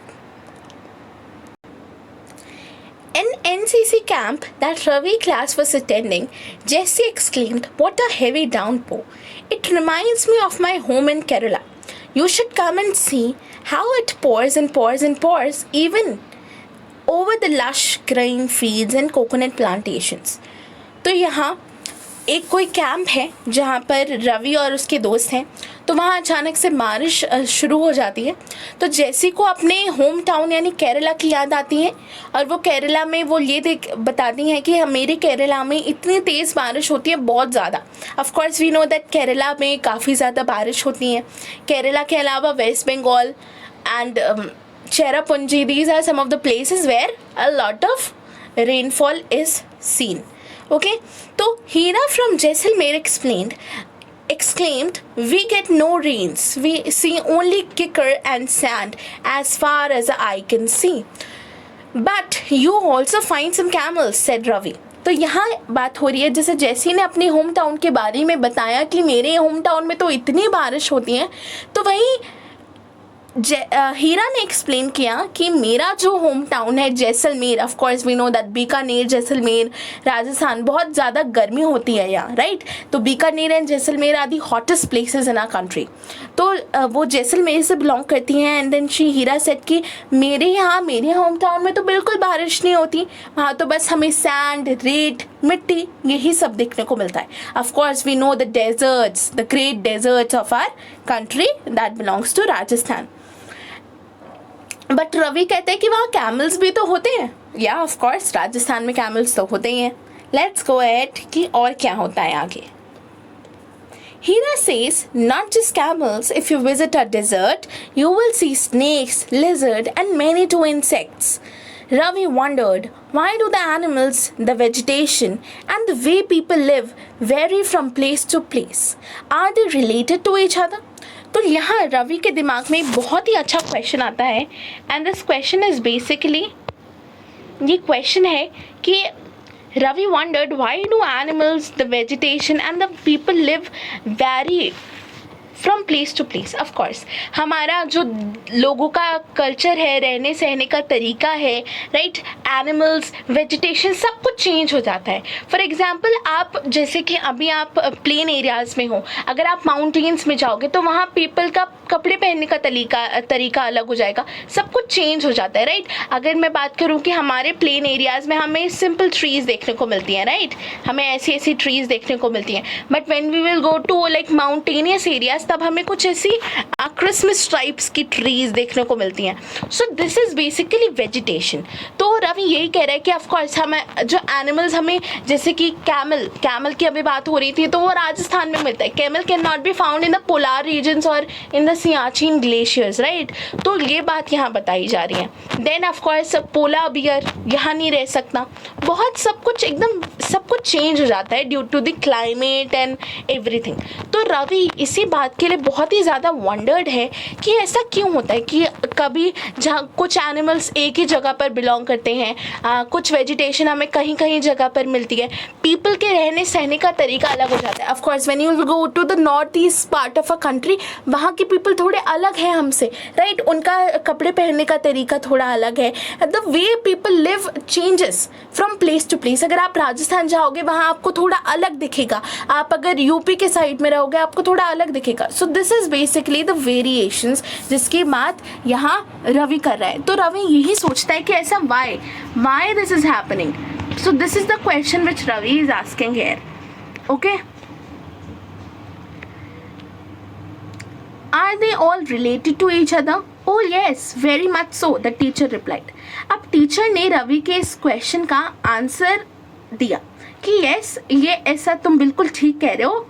In NCC camp that Ravi class was attending, Jessie exclaimed, "What a heavy downpour! It reminds me of my home in Kerala. You should come and see how it pours and pours and pours, even over the lush green fields and coconut plantations." तो यहाँ एक कोई camp है जहाँ पर रवि और उसके दोस्त हैं. तो वहाँ अचानक से बारिश शुरू हो जाती है. तो जेसी को अपने होम टाउन यानी केरला की याद आती है, और वो केरला में वो ये बताती हैं कि मेरे केरला में इतनी तेज़ बारिश होती है, बहुत ज़्यादा. Of course we know that Kerala में काफ़ी ज़्यादा बारिश होती है. केरला के अलावा West Bengal and Cherrapunji, these are some of the places where a lot of rainfall is seen. Okay, so Hira from Jaisalmer exclaimed, "We get no rains. We see only kicker and sand as far as the eye can see. But you also find some camels," said Ravi. तो यहाँ बात हो रही है, जैसे जैसी ने अपने होम टाउन के बारे में बताया कि मेरे होम टाउन में तो इतनी बारिश होती है, तो वहीं हीरा ने एक्सप्लेन किया कि मेरा जो होम टाउन है Jaisalmer, of course we know that Bikaner, Jaisalmer, Rajasthan, बहुत ज़्यादा गर्मी होती है यहाँ, राइट। तो Bikaner and Jaisalmer are the hottest places in our country. तो वो जैसलमेर से बिलोंग करती हैं। एंड देन हीरा सेड कि मेरे होम टाउन में तो बिल्कुल बारिश नहीं होती, वहाँ तो बस हमें सैंड, रेत, मिट्टी, यही सब देखने को मिलता है। Of course we know the deserts, the great deserts of our country that belongs to Rajasthan. But Ravi कहते हैं कि वहाँ कैमल्स भी तो होते हैं। या ऑफ कोर्स राजस्थान में कैमल्स तो होते ही हैं। लेट्स गो एट कि और क्या होता है आगे। Hira says, not just camels. If you visit a desert, you will see snakes, lizards, and many too insects. Ravi wondered, why do the animals, the vegetation, and the way people live vary from place to place? Are they related to each other? तो यहाँ रवि के दिमाग में एक बहुत ही अच्छा question आता है। And this question is basically, ये क्वेश्चन है कि Ravi wondered, why do animals, the vegetation and the people live vary from place to place? Of course हमारा जो लोगों का कल्चर है, रहने सहने का तरीका है, राइट, एनिमल्स, वेजिटेशन, सब कुछ चेंज हो जाता है। फॉर एग्जाम्पल आप जैसे कि अभी आप प्लेन एरियाज़ में हो, अगर आप माउंटेन्स में जाओगे तो वहाँ पीपल का कपड़े पहनने का तरीका अलग हो जाएगा, सब कुछ चेंज हो जाता है, राइट। अगर मैं बात करूँ कि हमारे प्लेन एरियाज़ में हमें सिंपल ट्रीज़ देखने को मिलती हैं, राइट, हमें ऐसी ऐसी ट्रीज़ देखने को मिलती हैं। But when we will go to like mountainous areas, तब हमें कुछ ऐसी क्रिसमस टाइप्स की ट्रीज देखने को मिलती हैं। So this is basically vegetation. तो रवि यही कह रहा है कि ऑफकोर्स हमें जो एनिमल्स, हमें जैसे कि कैमल की अभी बात हो रही थी, तो वो राजस्थान में मिलता है। Camel can not be found in the polar regions और in the Siachen glaciers, right. तो ये बात यहाँ बताई जा रही है। देन ऑफकोर्स पोला बियर यहाँ नहीं रह सकता। बहुत सब कुछ चेंज हो जाता है due to the climate and everything. तो रवि इसी बात के लिए बहुत ही ज़्यादा वंडर्ड है कि ऐसा क्यों होता है कि कभी जहाँ कुछ एनिमल्स एक ही जगह पर बिलोंग करते हैं, कुछ वेजिटेशन हमें कहीं कहीं जगह पर मिलती है, पीपल के रहने सहने का तरीका अलग हो जाता है। Of course when you will go to the north east part of a country, वहाँ के पीपल थोड़े अलग हैं हमसे, राइट, उनका कपड़े पहनने का तरीका थोड़ा अलग है। The way people live changes from place to place. अगर आप राजस्थान जाओगे वहाँ आपको थोड़ा अलग दिखेगा, आप अगर यूपी के साइड में रहोगे आपको थोड़ा अलग दिखेगा। सो this is basically the variations जिसकी बात यहाँ रवि कर रहा है। तो रवि यही सोचता है कि ऐसा why this is happening. So this is the question which Ravi is asking here. Okay, are they all related to each other? Oh yes, very much so, the teacher replied. अब टीचर ने रवि के इस क्वेश्चन का answer दिया कि yes, ये ऐसा तुम बिल्कुल ठीक कह रहे हो,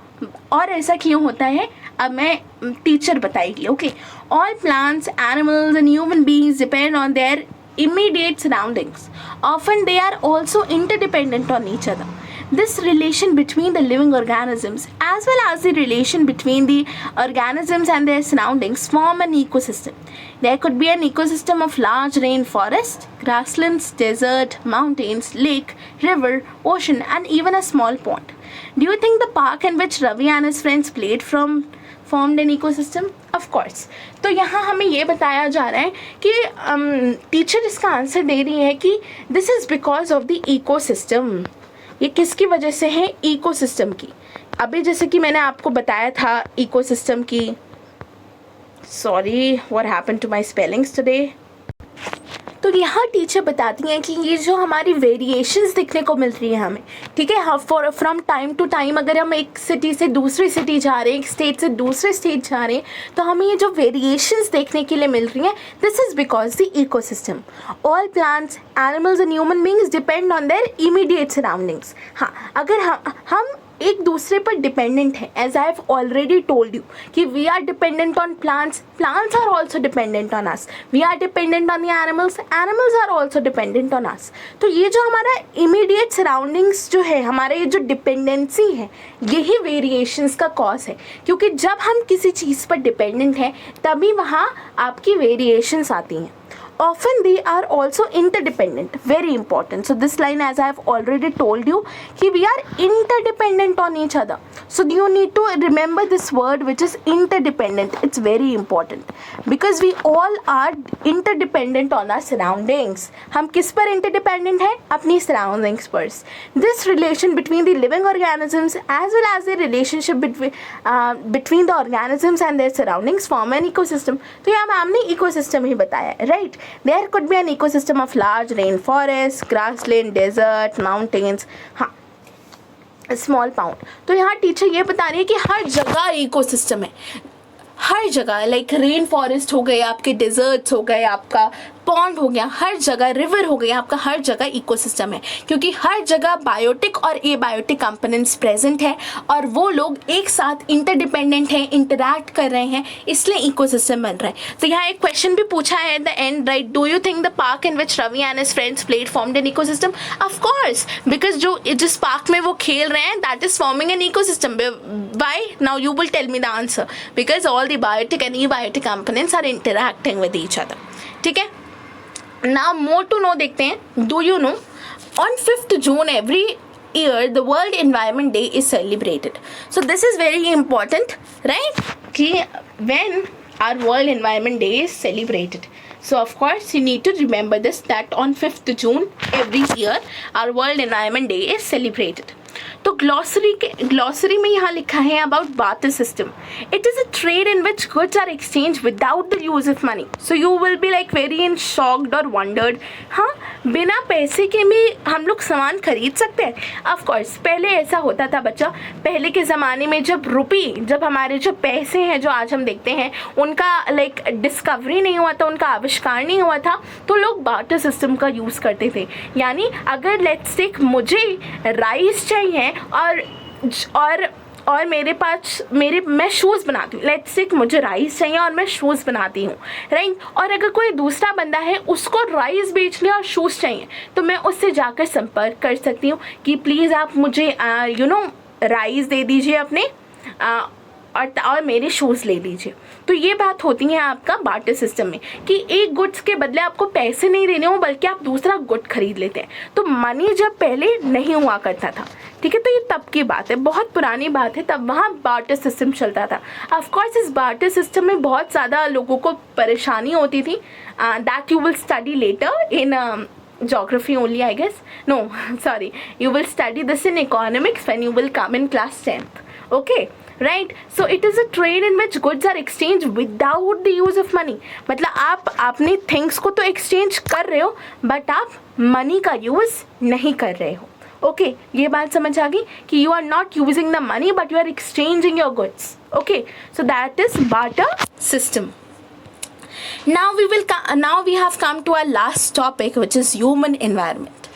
और ऐसा क्यों होता है अब मैं टीचर बताएगी। Okay, all plants, animals and human beings depend on there immediate surroundings. Often they are also interdependent on each other. This relation between the living organisms as well as the relation between the organisms and their surroundings form an ecosystem. There could be an ecosystem of large rainforest, grasslands, desert, mountains, lake, river, ocean, and even a small pond. Do you think the park in which Ravi and his friends played formed an ecosystem? Of course. तो यहाँ हमें ये बताया जा रहा है कि teacher इसका आंसर दे रही है कि this is because of the ecosystem. ये किसकी वजह से है? इकोसिस्टम की। अभी जैसे कि मैंने आपको बताया था इकोसिस्टम की, sorry what happened to my spellings today. तो यहाँ टीचर बताती हैं कि ये जो हमारी वेरिएशंस दिखने को मिल रही है हमें, ठीक है, फ्रॉम टाइम टू टाइम अगर हम एक सिटी से दूसरी सिटी जा रहे हैं, एक स्टेट से दूसरे स्टेट जा रहे हैं, तो हमें ये जो वेरिएशंस देखने के लिए मिल रही हैं, this is because the ecosystem. All plants, animals and human beings depend on their immediate surroundings. हाँ, अगर हम एक दूसरे पर डिपेंडेंट है. As I have already told you कि we are dependent on plants, plants are also dependent on us, we are dependent on the animals, animals are also dependent on us. तो ये जो हमारा इमीडिएट सराउंडिंग्स जो है, हमारा ये जो डिपेंडेंसी है, यही वेरिएशंस का कॉज है. क्योंकि जब हम किसी चीज़ पर डिपेंडेंट हैं तभी वहाँ आपकी वेरिएशंस आती हैं. Often they are also interdependent, very important. So this line, as I have already told you, कि we are interdependent on each other. So you need to remember this word, which is interdependent. It's very important because we all are interdependent on our surroundings. हम किस पर interdependent हैं? अपनी surroundings पर. This relation between the living organisms as well as the relationship between the organisms and their surroundings form an ecosystem. तो यहाँ ma'am ने ecosystem ही बताया है, right? There could be an ecosystem of large rainforest, grassland, desert, mountains. हाँ, small pound. तो यहाँ teacher ये बता रही है कि हर जगह इकोसिस्टम है, हर जगह. लाइक रेन फॉरेस्ट हो गए आपके, डेजर्ट्स हो गए आपका, पॉन्ड हो गया, हर जगह रिवर हो गया आपका, हर जगह इकोसिस्टम है. क्योंकि हर जगह बायोटिक और एबायोटिक कंपोनेंट्स प्रेजेंट है और वो लोग एक साथ इंटरडिपेंडेंट हैं, इंटरैक्ट कर रहे हैं, इसलिए इकोसिस्टम बन रहा है. तो यहाँ एक क्वेश्चन भी पूछा है at the end, right? Do you think the park in which Ravi and his friends played formed an ecosystem? Of course, because जो जिस पार्क में वो खेल रहे हैं that is forming an ecosystem. Why? Now you will tell me the answer. Because all the biotic and abiotic components are interacting with each other. ठीक है. Now more to know देखते हैं. Do you know on 5th June every year the World Environment Day is celebrated. So this is very important, right? कि when our World Environment Day is celebrated. So of course you need to remember this, that on 5th June every year our World Environment Day is celebrated. तो glossary में यहाँ लिखा है about barter system. It is a trade in which goods are exchange without the use of money. So you will be like very in shocked और wondered. हाँ, बिना पैसे के भी हम लोग सामान खरीद सकते हैं. ऑफ कोर्स पहले ऐसा होता था बच्चा. पहले के ज़माने में जब हमारे जो पैसे हैं जो आज हम देखते हैं उनका लाइक डिस्कवरी नहीं हुआ था, उनका आविष्कार नहीं हुआ था, तो लोग बार्टर सिस्टम का यूज़ करते थे. यानी अगर लेट्स टेक मुझे राइस चाहिए और मेरे पास मैं शूज़ बनाती हूँ. लेट्स से मुझे राइस चाहिए और मैं शूज़ बनाती हूँ, राइट? और अगर कोई दूसरा बंदा है उसको राइस बेचने और शूज़ चाहिए तो मैं उससे जाकर संपर्क कर सकती हूँ कि प्लीज़ आप मुझे राइस दे दीजिए अपने और मेरे शूज़ ले लीजिए. तो ये बात होती है आपका बार्टर सिस्टम में कि एक गुड्स के बदले आपको पैसे नहीं देने हो बल्कि आप दूसरा गुड खरीद लेते हैं. तो मनी जब पहले नहीं हुआ करता था, ठीक है, तो ये तब की बात है, बहुत पुरानी बात है, तब वहाँ बार्टर सिस्टम चलता था. ऑफ कोर्स इस बार्टर सिस्टम में बहुत ज़्यादा लोगों को परेशानी होती थी. That you will study letter in geography only, I guess. No, sorry, you will study this in economics when you will come in class 10th. Okay, right? So it is a trade in which goods are exchanged without the use of money. मतलब आप अपने things को तो exchange कर रहे हो but आप money का यूज़ नहीं कर रहे हो. ओके, ये बात समझ आ गई कि you are not using the money but you are exchanging your goods. Okay, so that is barter system. Now we have come to our last topic, which is human environment.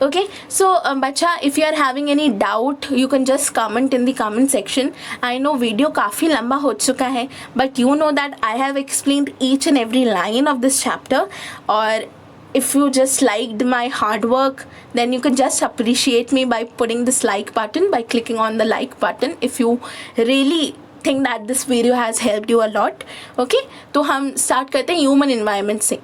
Okay, so bacha, if you are having any doubt you can just comment in the comment section. I know video काफ़ी लंबा हो चुका है but you know that I have explained each and every line of this chapter. और if you just liked my hard work then you can just appreciate me by putting this like button, by clicking on the like button if you really think that this video has helped you a lot. Okay, तो हम start करते हैं human environment से.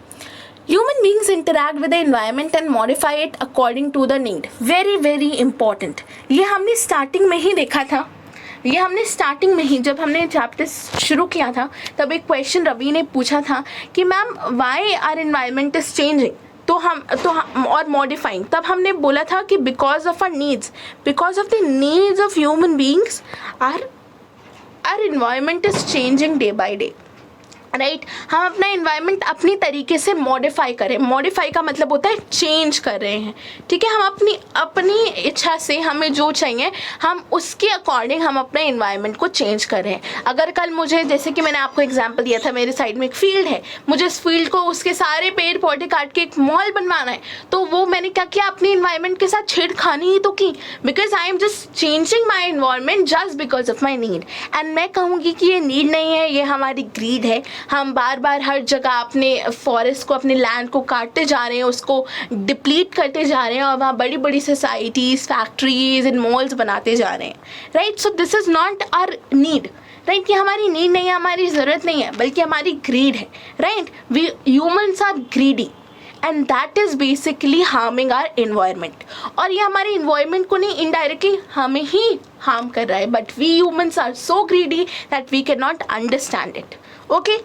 Human beings interact with the environment and modify it according to the need. Very very important. ये हमने starting में ही देखा था. ये हमने स्टार्टिंग में ही जब हमने चैप्टर शुरू किया था तब एक क्वेश्चन रवि ने पूछा था कि ma'am why are environment is changing तो हम और मॉडिफाइंग. तब हमने बोला था कि because of our needs, because of the needs of human beings our environment is changing day by day. Right हम अपना इन्वायरमेंट अपनी तरीके से मॉडिफाई करें, मॉडिफाई का मतलब होता है चेंज कर रहे हैं, ठीक है। हम अपनी इच्छा से हमें जो चाहिए हम उसके अकॉर्डिंग हम अपने इन्वायरमेंट को चेंज कर रहे हैं। अगर कल मुझे, जैसे कि मैंने आपको एग्जांपल दिया था, मेरे साइड में एक फील्ड है, मुझे इस फील्ड को उसके सारे पेड़ पौधे काट के एक मॉल बनवाना है, तो वो मैंने क्या किया, अपने इन्वायरमेंट के साथ छेड़खानी ही तो की, because I am just changing my environment just because of my need. And मैं कहूँगी कि ये नीड नहीं है, ये हमारी ग्रीड है। हम बार बार हर जगह अपने फॉरेस्ट को, अपने लैंड को काटते जा रहे हैं, उसको डिप्लीट करते जा रहे हैं और वहाँ बड़ी बड़ी सोसाइटीज़, फैक्ट्रीज एंड मॉल्स बनाते जा रहे हैं, right. So this is not our need, right. ये हमारी नीड नहीं है, हमारी ज़रूरत नहीं है, बल्कि हमारी ग्रीड है, right. We humans are greedy and that is basically harming our environment. और ये हमारे इन्वायरमेंट को नहीं, इनडायरेक्टली हमें ही हार्म कर रहा है, but we humans are so greedy that we can not understand it, okay.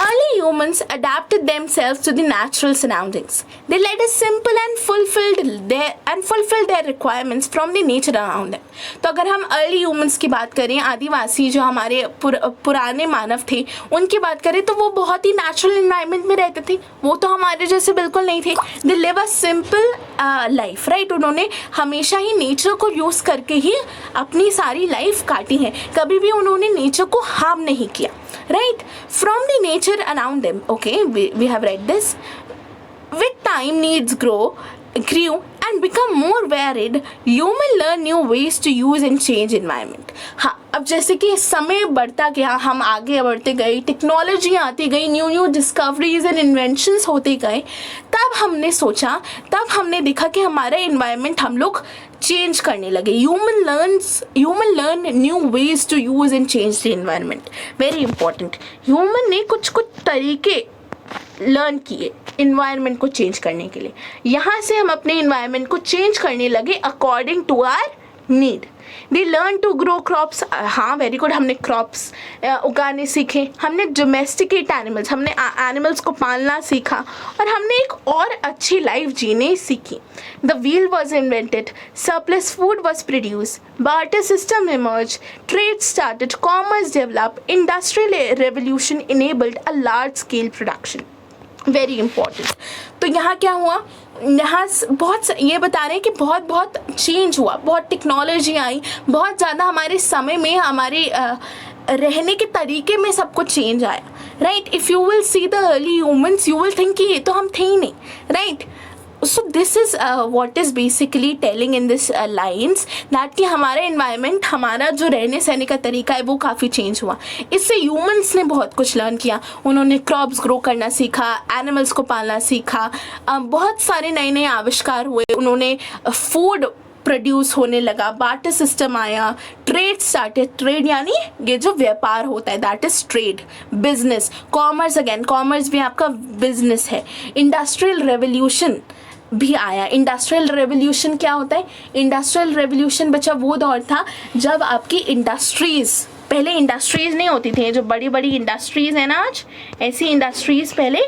Early humans adapted themselves to the natural surroundings. They led a simple and fulfilled their requirements from the nature around them. तो अगर हम early humans की बात करें, आदिवासी जो हमारे पुराने मानव थे, उनकी बात करें तो वो बहुत ही नेचुरल इन्वायरमेंट में रहते थे, वो तो हमारे जैसे बिल्कुल नहीं थे। They live a simple life, right. उन्होंने हमेशा ही नेचर को यूज़ करके ही अपनी सारी लाइफ काटी है, कभी भी उन्होंने नेचर को हार्म नहीं किया, right? From the nature around them, okay, we have read this. With time, needs grew and become more varied. Human learn new ways to use and change environment. हाँ, अब जैसे कि समय बढ़ता गया, हम आगे बढ़ते गए, टेक्नोलॉजी आती गई, न्यू डिस्कवरीज एंड इन्वेंशंस होते गए, तब हमने सोचा, तब हमने देखा कि हमारा इन्वायरमेंट हम लोग चेंज करने लगे। Human learn new ways to use and change the environment. Very important, human ने कुछ तरीके लर्न किए इन्वायरमेंट को चेंज करने के लिए। यहाँ से हम अपने इन्वायरमेंट को चेंज करने लगे according to our need. They learn to grow crops, हाँ वेरी गुड, हमने क्रॉप्स उगाने सीखे, हमने डोमेस्टिकेट एनिमल्स, हमने एनिमल्स को पालना सीखा, और हमने एक और अच्छी लाइफ जीने सीखी। The wheel was invented, surplus food was produce, barter system emerge, trade started, commerce develop, industrial revolution enabled a large scale production. Very important. तो यहाँ क्या हुआ, यहाँ बहुत ये बता रहे हैं कि बहुत चेंज हुआ, बहुत टेक्नोलॉजी आई, बहुत ज़्यादा हमारे समय में, हमारे रहने के तरीके में सब कुछ चेंज आया, right. If you will see the early humans, you will think कि ये तो हम थे ही नहीं, right. So this is what is basically telling in this lines that कि हमारा इन्वायरमेंट, हमारा जो रहने सहने का तरीका है वो काफ़ी चेंज हुआ। इससे ह्यूमंस ने बहुत कुछ लर्न किया, उन्होंने क्रॉप्स ग्रो करना सीखा, एनिमल्स को पालना सीखा, बहुत सारे नए आविष्कार हुए, उन्होंने फूड प्रोड्यूस होने लगा, बार्टर सिस्टम आया, ट्रेड स्टार्टेड, ट्रेड यानी ये जो व्यापार होता है, that is trade, business, commerce, again commerce भी आपका बिजनेस है, इंडस्ट्रियल रेवोल्यूशन भी आया। इंडस्ट्रियल रेवोल्यूशन क्या होता है, इंडस्ट्रियल रेवोल्यूशन बच्चा वो दौर था जब आपकी इंडस्ट्रीज़, पहले इंडस्ट्रीज़ नहीं होती थी, जो बड़ी बड़ी इंडस्ट्रीज़ हैं ना आज, ऐसी इंडस्ट्रीज़ पहले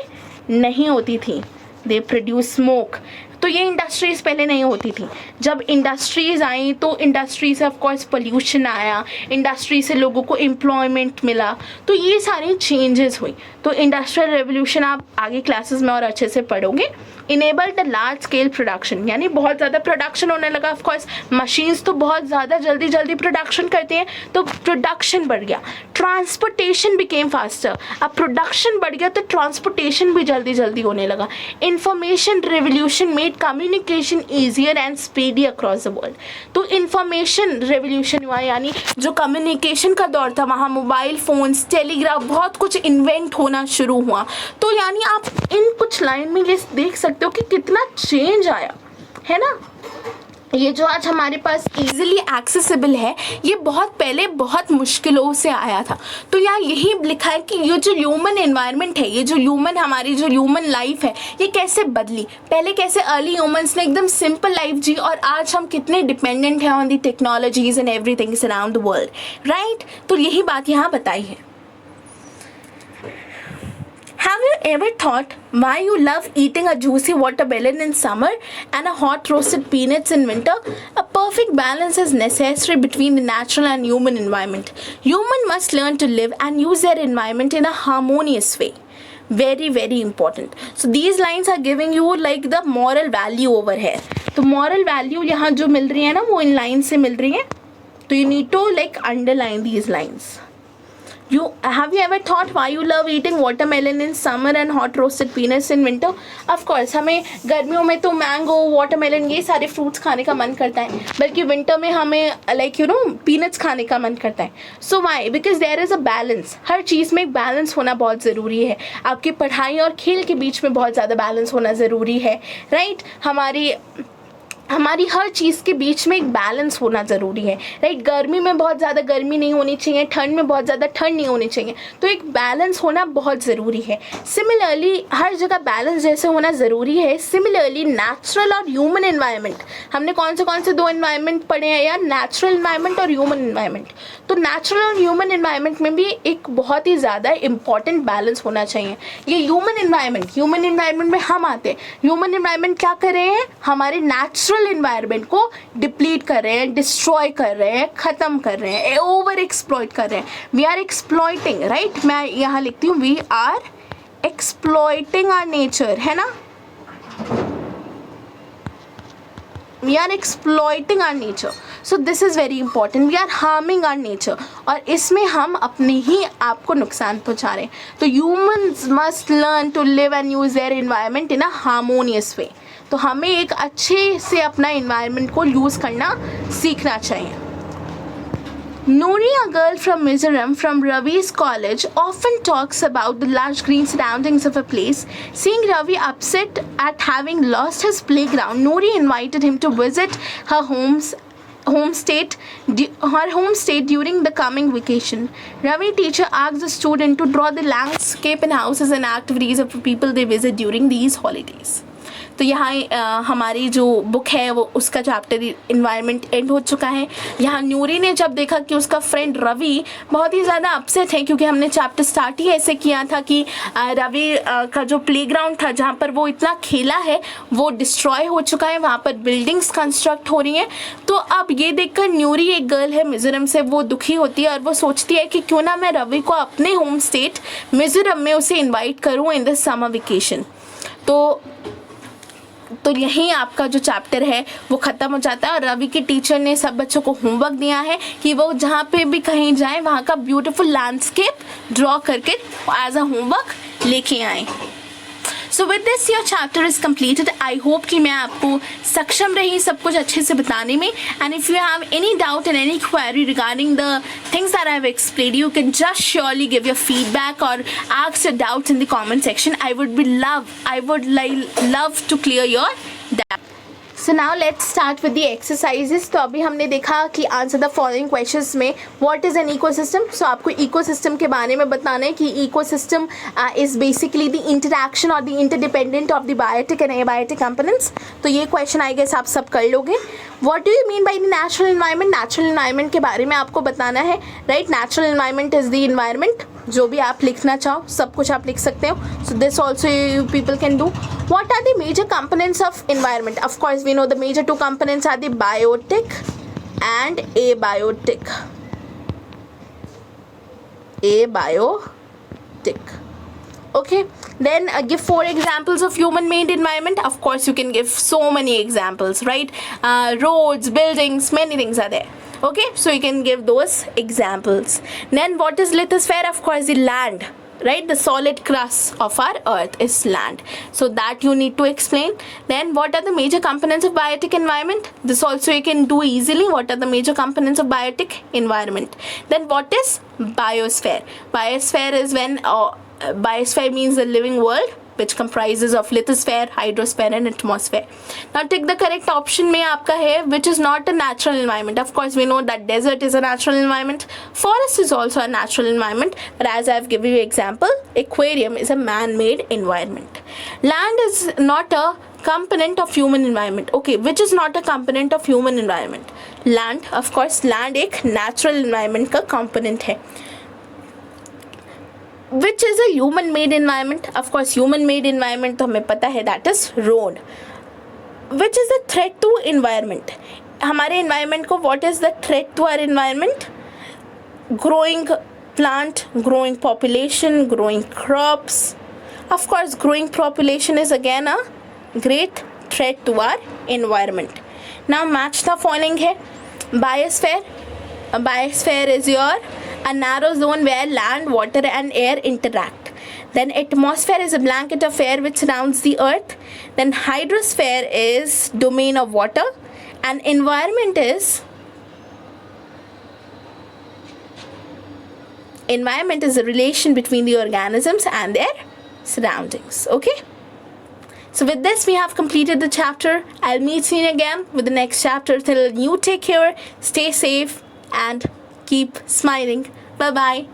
नहीं होती थी, दे प्रोड्यूस स्मोक। तो ये इंडस्ट्रीज़ पहले नहीं होती थी। जब इंडस्ट्रीज़ आई तो इंडस्ट्री से ऑफकोर्स पोल्यूशन आया, इंडस्ट्री से लोगों को एम्प्लॉयमेंट मिला, तो ये सारी चेंजेस हुई। तो इंडस्ट्रियल रेवोल्यूशन आप आगे क्लासेस में और अच्छे से पढ़ोगे। Enabled the large scale production, यानी बहुत ज़्यादा प्रोडक्शन होने लगा। ऑफकोर्स मशीन्स तो बहुत ज़्यादा जल्दी प्रोडक्शन करते हैं, तो प्रोडक्शन बढ़ गया। ट्रांसपोर्टेशन बिकेम फास्टर, अब प्रोडक्शन बढ़ गया तो ट्रांसपोर्टेशन भी जल्दी होने लगा। Information revolution made communication easier and speedy across the world. तो इंफॉर्मेशन रेवोल्यूशन हुआ, यानी जो कम्युनिकेशन का दौर था, वहाँ मोबाइल फ़ोन्स, टेलीग्राफ, बहुत कुछ इन्वेंट होना शुरू हुआ। तो यानी आप इन कुछ लाइन में ये देख सकते हो कि कितना चेंज आया है ना। ये जो आज हमारे पास इजीली एक्सेसिबल है, ये बहुत पहले बहुत मुश्किलों से आया था। तो यहाँ यही लिखा है कि ये जो ह्यूमन एनवायरनमेंट है, ये जो ह्यूमन, हमारी जो ह्यूमन लाइफ है, ये कैसे बदली। पहले कैसे अर्ली ह्यूमंस ने एकदम सिंपल लाइफ जी, और आज हम कितने डिपेंडेंट हैं on the technologies and everything is around the world, right. तो यही बात यहाँ बताई है। Have you ever thought why you love eating a juicy watermelon in summer and a hot roasted peanuts in winter? A perfect balance is necessary between the natural and human environment. Human must learn to live and use their environment in a harmonious way. Very, very important. So these lines are giving you like the moral value over here. तो moral value यहाँ जो मिल रही है ना वो in line से मिल रही है. तो you need to like underline these lines. Have you ever thought why you love eating watermelon in summer and hot roasted peanuts in winter? Of course, हमें गर्मियों में तो मैंगो, वाटरमेलन ये सारे फ्रूट्स खाने का मन करता है, बल्कि विंटर में हमें लाइक पीनट्स खाने का मन करता है. So why? Because there is a balance. हर चीज़ में एक बैलेंस होना बहुत ज़रूरी है. आपकी पढ़ाई और खेल के बीच में बहुत ज़्यादा बैलेंस होना ज़रूरी है, राइट? हमारी हर चीज़ के बीच में एक बैलेंस होना ज़रूरी है, राइट? गर्मी में बहुत ज़्यादा गर्मी नहीं होनी चाहिए, ठंड में बहुत ज़्यादा ठंड नहीं होनी चाहिए. तो एक बैलेंस होना बहुत ज़रूरी है. सिमिलरली हर जगह बैलेंस जैसे होना ज़रूरी है, सिमिलरली नेचुरल और ह्यूमन एनवायरनमेंट. हमने कौन से दो एनवायरनमेंट पढ़े हैं यार? नेचुरल एनवायरनमेंट और ह्यूमन एनवायरनमेंट. तो नेचुरल और ह्यूमन एनवायरनमेंट में भी एक बहुत ही ज़्यादा इंपॉर्टेंट बैलेंस होना चाहिए. ये ह्यूमन एनवायरनमेंट में हम आते हैं. ह्यूमन एनवायरनमेंट क्या कर रहे हैं? हमारे नेचुरल एनवायरनमेंट को डिप्लीट कर रहे हैं, डिस्ट्रॉय कर रहे हैं, खत्म कर रहे हैं, ओवर एक्सप्लॉइट कर रहे हैं. We are exploiting, right? मैं यहाँ लिखती हूँ we are exploiting our nature, है ना? We are exploiting our nature. So this is very important. We are harming our nature. और इसमें हम अपने ही आप को नुकसान पहुंचा रहे हैं. तो humans must learn to live and use their environment in a harmonious way. तो हमें एक अच्छे से अपना environment को use करना सीखना चाहिए. Noori, a girl from Mizoram from Ravi's college, often talks about the lush green surroundings of a place. Seeing Ravi upset at having lost his playground, Noori invited him to visit her home state during the coming vacation. Ravi teacher asked the student to draw the landscape and houses and activities of the people they visit during these holidays. तो यहाँ हमारी जो book है वो उसका chapter environment and हो चुका है. यहाँ नूरी ने जब देखा कि उसका फ्रेंड रवि बहुत ही ज़्यादा अपसेट है, क्योंकि हमने चैप्टर स्टार्ट ही ऐसे किया था कि रवि का जो प्लेग्राउंड था जहाँ पर वो इतना खेला है वो डिस्ट्रॉय हो चुका है, वहाँ पर बिल्डिंग्स कंस्ट्रक्ट हो रही हैं. तो अब ये देखकर न्यूरी, एक गर्ल है मिज़ोरम से, वो दुखी होती है और वो सोचती है कि क्यों ना मैं रवि को अपने होम स्टेट मिज़ोरम में उसे इन्वाइट करूँ इन द समर वेकेशन. तो यहीं आपका जो चैप्टर है वो ख़त्म हो जाता है. और रवि के टीचर ने सब बच्चों को होमवर्क दिया है कि वो जहाँ पे भी कहीं जाएं वहाँ का ब्यूटीफुल लैंडस्केप ड्रॉ करके एज अ होमवर्क लेके आएँ. So with this your chapter is completed. I hope कि मैं आपको सक्षम रही सब कुछ अच्छे से बताने में. And if you have any doubt and any query regarding the things that I have explained, you can just surely give your feedback or ask your doubts in the comment section. I would love to clear your doubt. So now let's start with the exercises. तो अभी हमने देखा कि answer the following questions में what is an ecosystem. So आपको ecosystem के बारे में बताना है कि ecosystem is basically the interaction or the interdependent of the biotic and abiotic components. तो ये question I guess आप सब कर लोगे. What do you mean by the natural environment? Natural environment के बारे में आपको बताना है, right? Natural environment is the environment. जो भी आप लिखना चाहो सब कुछ आप लिख सकते हो. So this also people can do. What are the major components of environment? Of course we know the major two components are the biotic and abiotic. Okay, then give 4 examples of human made environment. Of course you can give so many examples, right? Roads, buildings, many things are there. Okay, so you can give those examples. Then what is lithosphere? Of course the land, right? The solid crust of our earth is land, so that you need to explain. Then what are the major components of biotic environment? This also you can do easily. What are the major components of biotic environment? Then what is biosphere? Biosphere is when biosphere means the living world, which comprises of lithosphere, hydrosphere and atmosphere. Now take the correct option में आपका है which is not a natural environment. Of course we know that desert is a natural environment, forest is also a natural environment, but as I have given you example, aquarium is a man-made environment. Land is not a component of human environment. Okay, which is not a component of human environment? Land, of course land एक natural environment का component है. Which is a human made environment? Of course, human made environment तो हमें पता है, that is road. Which is a threat to environment? हमारे environment को, what is the threat to our environment? Growing plant, growing population, growing crops. Of course, growing population is again a great threat to our environment. Now match the following है. Biosphere. A biosphere is a narrow zone where land, water and air interact. Then atmosphere is a blanket of air which surrounds the earth. Then hydrosphere is domain of water, and environment is the relation between the organisms and their surroundings. Okay, so with this we have completed the chapter. I'll meet you again with the next chapter. Till you take care, stay safe and keep smiling. Bye bye.